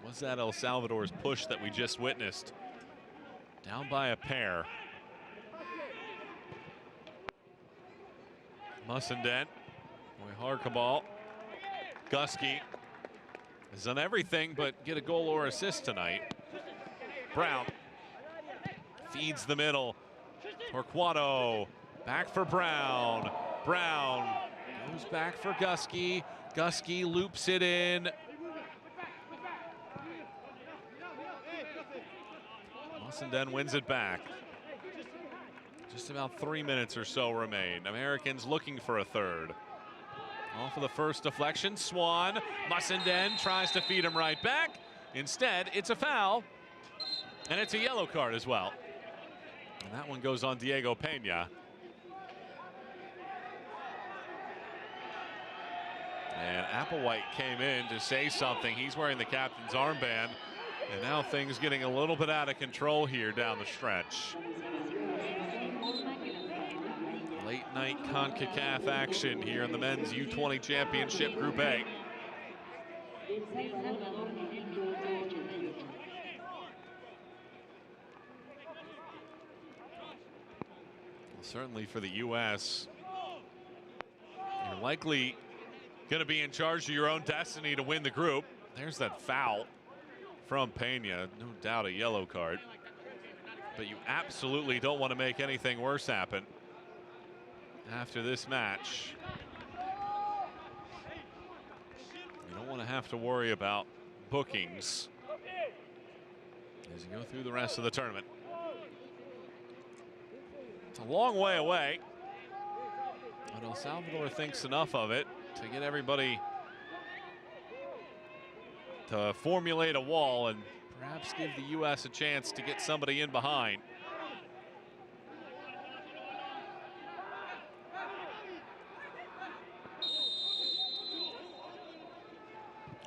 Was that El Salvador's push that we just witnessed? Down by a pair. Mussenden, Harkabal. Gusky has done everything but get a goal or assist tonight. Brown feeds the middle. Torquato back for Brown. Brown goes back for Gusky. Gusky loops it in. Mussenden wins it back. Just about 3 minutes or so remain. Americans looking for a third. Off of the first deflection, Swan. Mussenden tries to feed him right back. Instead, it's a foul. And it's a yellow card as well. And that one goes on Diego Pena. And Applewhite came in to say something. He's wearing the captain's armband. And now things getting a little bit out of control here down the stretch. Late night Concacaf action here in the men's U20 championship Group A. Certainly for the U.S., you're likely going to be in charge of your own destiny to win the group. There's that foul from Pena, no doubt a yellow card. But you absolutely don't want to make anything worse happen after this match. You don't want to have to worry about bookings as you go through the rest of the tournament. It's a long way away, but El Salvador thinks enough of it to get everybody to formulate a wall and perhaps give the U.S. a chance to get somebody in behind.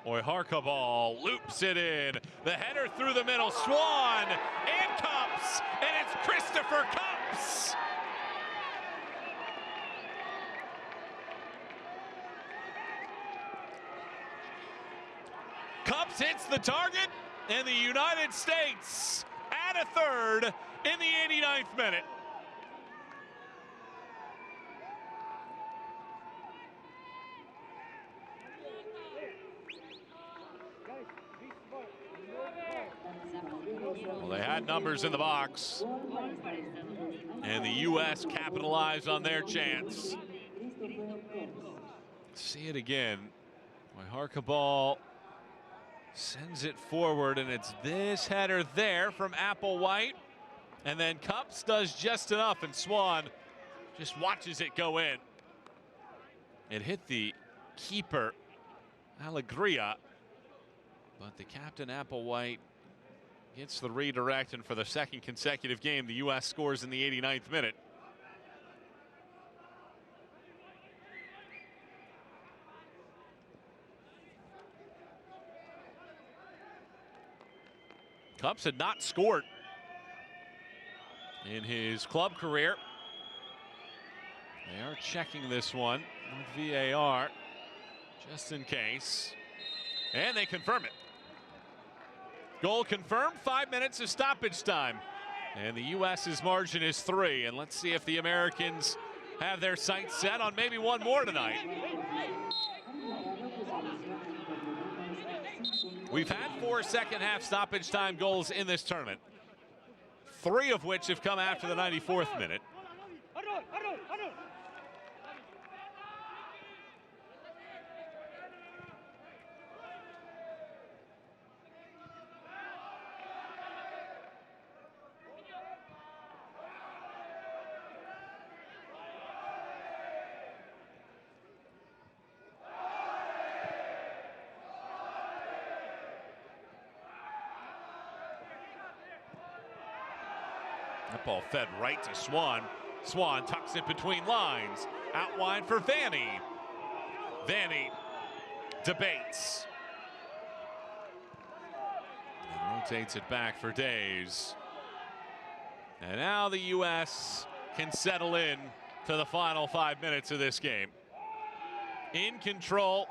Harkabal loops it in. The header through the middle. Swan and Cups, and it's Christopher Cups. Cups hits the target, and the United States add a third in the 89th minute. Well, they had numbers in the box, and the U.S. capitalized on their chance. See it again. Harkabal sends it forward, and it's this header there from Applewhite. And then Cups does just enough, and Swan just watches it go in. It hit the keeper, Alegria, but the captain, Applewhite, gets the redirect, and for the second consecutive game, the U.S. scores in the 89th minute. Cups had not scored in his club career. They are checking this one with VAR just in case, and they confirm it. Goal confirmed, 5 minutes of stoppage time, and the U.S.'s margin is 3. And let's see if the Americans have their sights set on maybe one more tonight. We've had 4 second-half stoppage time goals in this tournament, 3 of which have come after the 94th minute. That ball fed right to Swan. Swan tucks it between lines. Out wide for Vanny. Vanny debates. And rotates it back for Days. And now the U.S. can settle in to the final 5 minutes of this game. In control.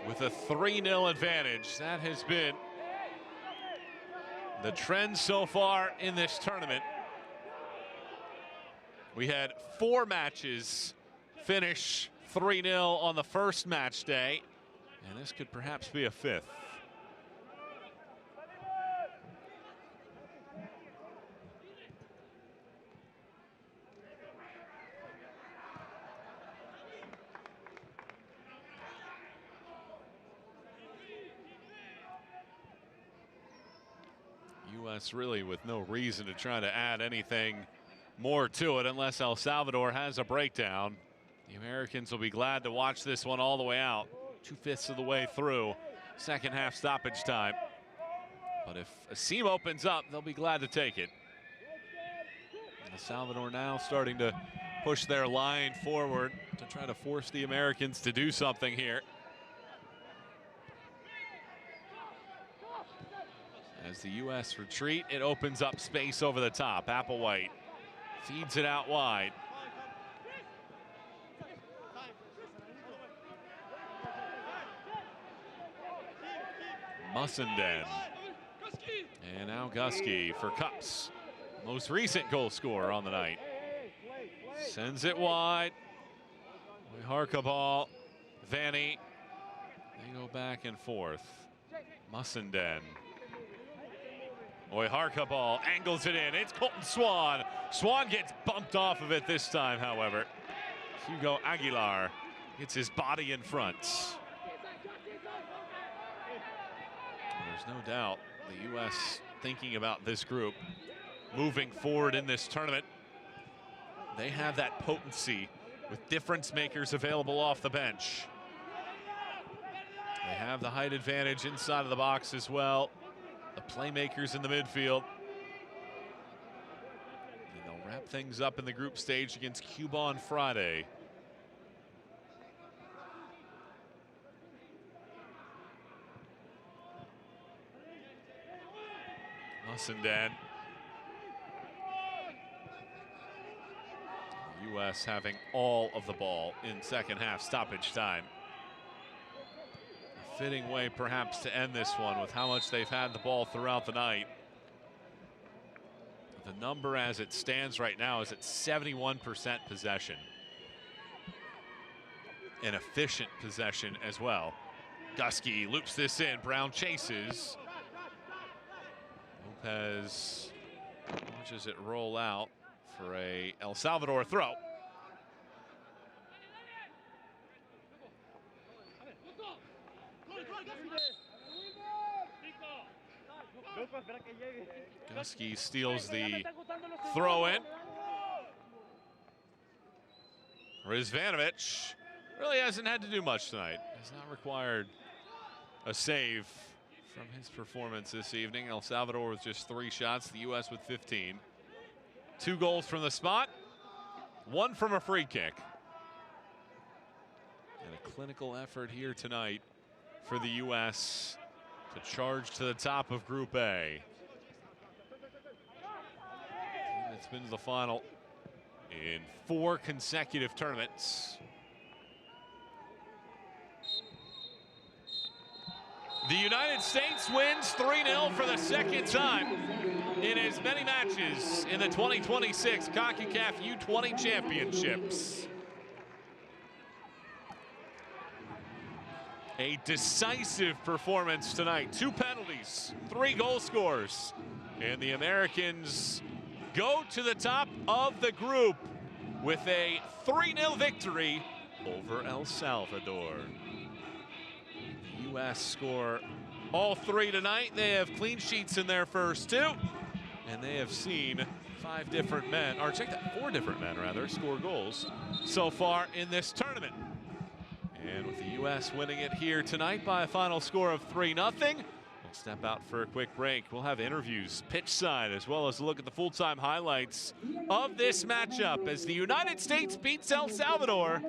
With a 3-0 advantage. That has been the trend so far in this tournament. We had 4 matches finish 3-0 on the first match day, and this could perhaps be a 5th. U.S. really with no reason to try to add anything more to it unless El Salvador has a breakdown. The Americans will be glad to watch this one all the way out. 2/5 of the way through second half stoppage time. But if a seam opens up, they'll be glad to take it. El Salvador now starting to push their line forward to try to force the Americans to do something here. As the U.S. retreat, it opens up space over the top. Applewhite feeds it out wide. Mussenden. And now Gusky for Cups. Most recent goal scorer on the night. Sends it wide. Harkabal, Vanny. They go back and forth. Mussenden. Harkabal angles it in. It's Colton Swan. Swan gets bumped off of it this time, however. Hugo Aguilar gets his body in front. There's no doubt the U.S. thinking about this group moving forward in this tournament. They have that potency with difference makers available off the bench. They have the height advantage inside of the box as well. The playmakers in the midfield. And they'll wrap things up in the group stage against Cuba on Friday. Mussenden. The U.S. having all of the ball in second half stoppage time. A fitting way perhaps to end this one with how much they've had the ball throughout the night. The number as it stands right now is at 71% possession. An efficient possession as well. Gusky loops this in. Brown chases. Lopez watches it roll out for a El Salvador throw. Gusky steals the throw in. Rizvanovic really hasn't had to do much tonight. Has not required a save from his performance this evening. El Salvador with just 3 shots, the U.S. with 15. 2 goals from the spot, 1 from a free kick. And a clinical effort here tonight for the U.S. to charge to the top of Group A. It's been to the final in 4 consecutive tournaments. The United States wins 3-0 for the second time in as many matches in the 2026 Concacaf U20 Championships. A decisive performance tonight. 2 penalties, 3 goal scorers. And the Americans go to the top of the group with a 3-0 victory over El Salvador. The U.S. score all 3 tonight. They have clean sheets in their first 2. And they have seen 5 different men, or check that, 4 different men rather, score goals so far in this tournament. And with the U.S. winning it here tonight by a final score of 3-0, we'll step out for a quick break. We'll have interviews, pitch side, as well as a look at the full-time highlights of this matchup as the United States beats El Salvador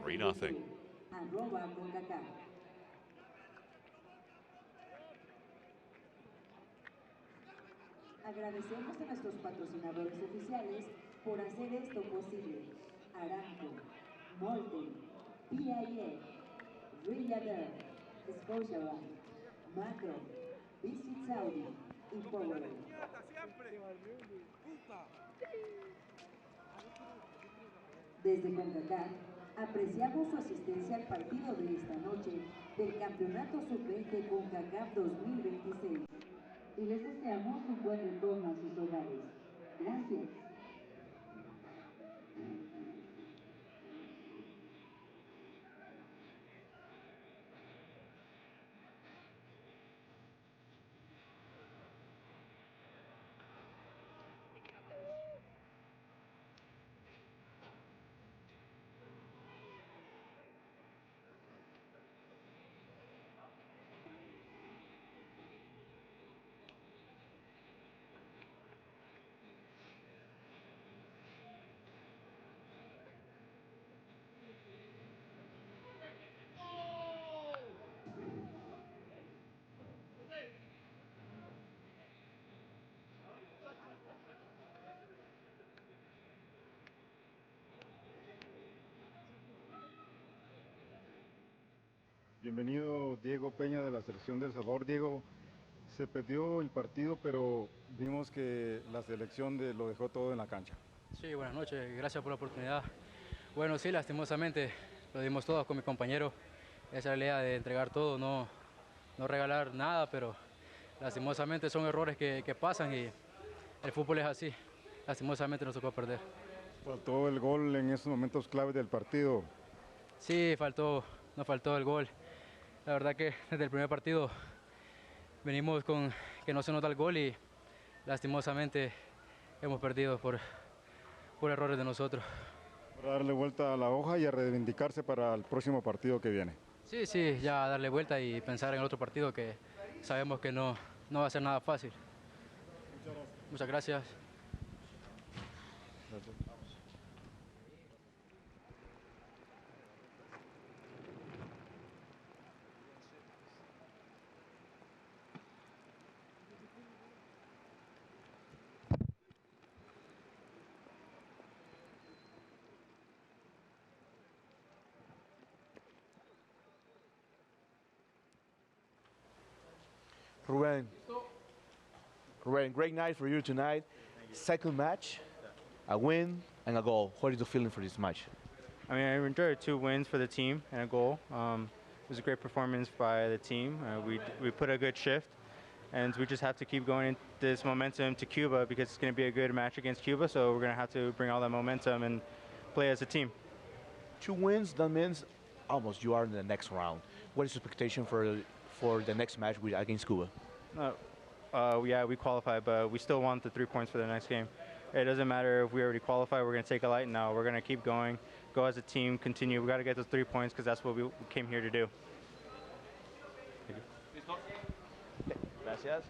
3-0. Agradecemos a nuestros patrocinadores oficiales por hacer esto posible. Aramco, Molten, PIF, Rillader, Scotiabank, Macro, Visit Saudi y Power. Desde Concacaf, apreciamos su asistencia al partido de esta noche del Campeonato Sub-20 Concacaf 2026 y les deseamos un buen retorno a sus hogares. Gracias. Bienvenido Diego Peña de la selección de El Salvador. Diego, se perdió el partido, pero vimos que la selección lo dejó todo en la cancha. Sí, buenas noches, gracias por la oportunidad. Bueno, sí, lastimosamente lo dimos todo con mi compañero. Esa es la idea de entregar todo, no regalar nada, pero lastimosamente son errores que pasan y el fútbol es así. Lastimosamente nos tocó perder. Faltó el gol en esos momentos claves del partido. Sí, nos faltó el gol. La verdad que desde el primer partido venimos con que no se nota el gol y lastimosamente hemos perdido por errores de nosotros. Para darle vuelta a la hoja y a reivindicarse para el próximo partido que viene. Sí, ya darle vuelta y pensar en el otro partido que sabemos que no va a ser nada fácil. Muchas gracias. Ruben, great night for you tonight. Second match, a win and a goal. What is the feeling for this match? I mean, I enjoyed 2 wins for the team and a goal. It was a great performance by the team. We put a good shift, and we just have to keep going this momentum to Cuba because it's going to be a good match against Cuba, so we're going to have to bring all that momentum and play as a team. 2 wins, that means almost you are in the next round. What is the expectation for the next match against Cuba? Yeah, we qualified, but we still want the 3 points for the next game. It doesn't matter if we already qualify, we're going to take a light now. We're going to keep going, go as a team, continue. We got to get those 3 points because that's what we came here to do. Thank you. Gracias.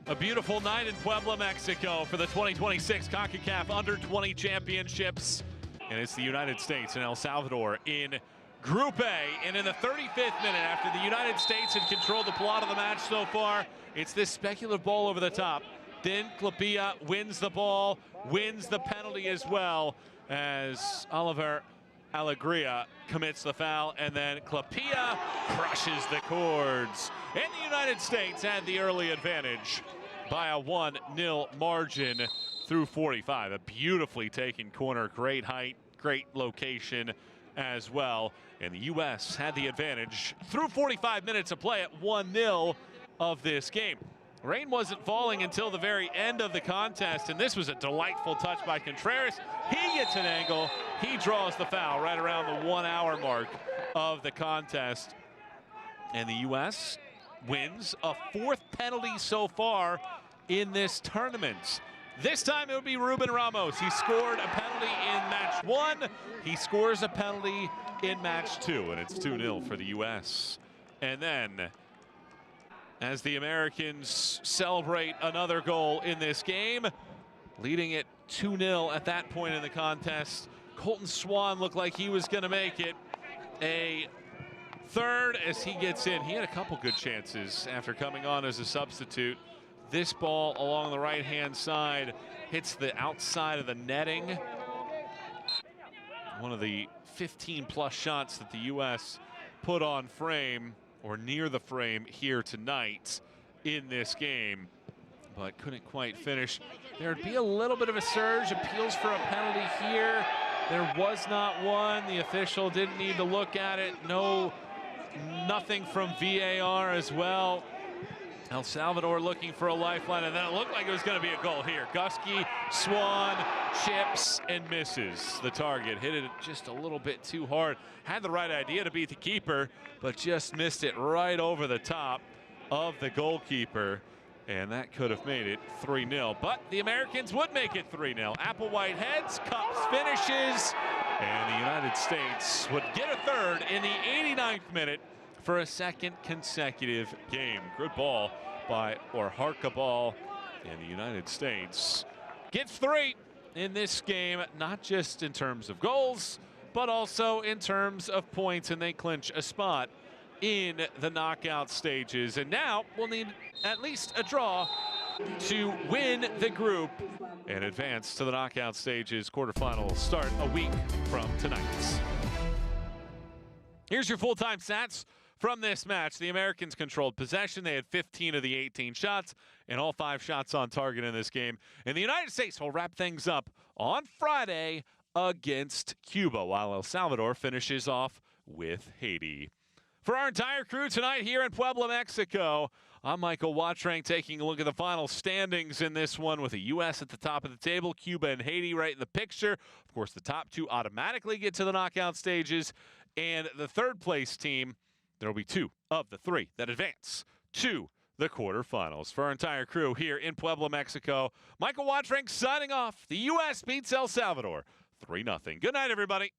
A beautiful night in Puebla, Mexico for the 2026 Concacaf Under-20 Championships. And it's the United States and El Salvador in Group A. And in the 35th minute, after the United States had controlled the plot of the match so far, it's this speculative ball over the top. Then Clapia wins the ball, wins the penalty as well, as Oliver Alegria commits the foul, and then Clapia crushes the cords. And the United States had the early advantage by a 1-0 margin through 45. A beautifully taken corner, great height, great location as well. And the U.S. had the advantage through 45 minutes of play at 1-0 of this game. Rain wasn't falling until the very end of the contest, and this was a delightful touch by Contreras. He gets an angle. He draws the foul right around the 1 hour mark of the contest. And the U.S. wins a 4th penalty so far in this tournament. This time it would be Ruben Ramos. He scored a penalty in match 1. He scores a penalty in match 2, and it's 2-0 for the U.S. And then, as the Americans celebrate another goal in this game, leading it 2-0 at that point in the contest, Colton Swan looked like he was going to make it a third as he gets in. He had a couple good chances after coming on as a substitute. This ball along the right-hand side hits the outside of the netting. One of the 15-plus shots that the U.S. put on frame or near the frame here tonight in this game, but couldn't quite finish. There'd be a little bit of a surge, appeals for a penalty here. There was not one. The official didn't need to look at it. Nothing from VAR as well. El Salvador looking for a lifeline, and then it looked like it was going to be a goal here. Gusky, Swan, chips, and misses the target. Hit it just a little bit too hard. Had the right idea to beat the keeper, but just missed it right over the top of the goalkeeper, and that could have made it 3-0. But the Americans would make it 3-0. Applewhite heads, Cups finishes, and the United States would get a third in the 89th minute for a 2nd consecutive game. Good ball by Harkabal, and the United States gets 3 in this game, not just in terms of goals, but also in terms of points, and they clinch a spot in the knockout stages. And now we'll need at least a draw to win the group and advance to the knockout stages. Quarterfinals start a week from tonight. Here's your full-time stats from this match. The Americans controlled possession. They had 15 of the 18 shots, and all 5 shots on target in this game. And the United States will wrap things up on Friday against Cuba, while El Salvador finishes off with Haiti. For our entire crew tonight here in Puebla, Mexico, I'm Michael Watrank, taking a look at the final standings in this one, with the U.S. at the top of the table, Cuba and Haiti right in the picture. Of course, the top 2 automatically get to the knockout stages, and the 3rd place team, there will be 2 of the 3 that advance to the quarterfinals. For our entire crew here in Puebla, Mexico, Michael Watrank signing off. The U.S. beats El Salvador 3-0. Good night, everybody.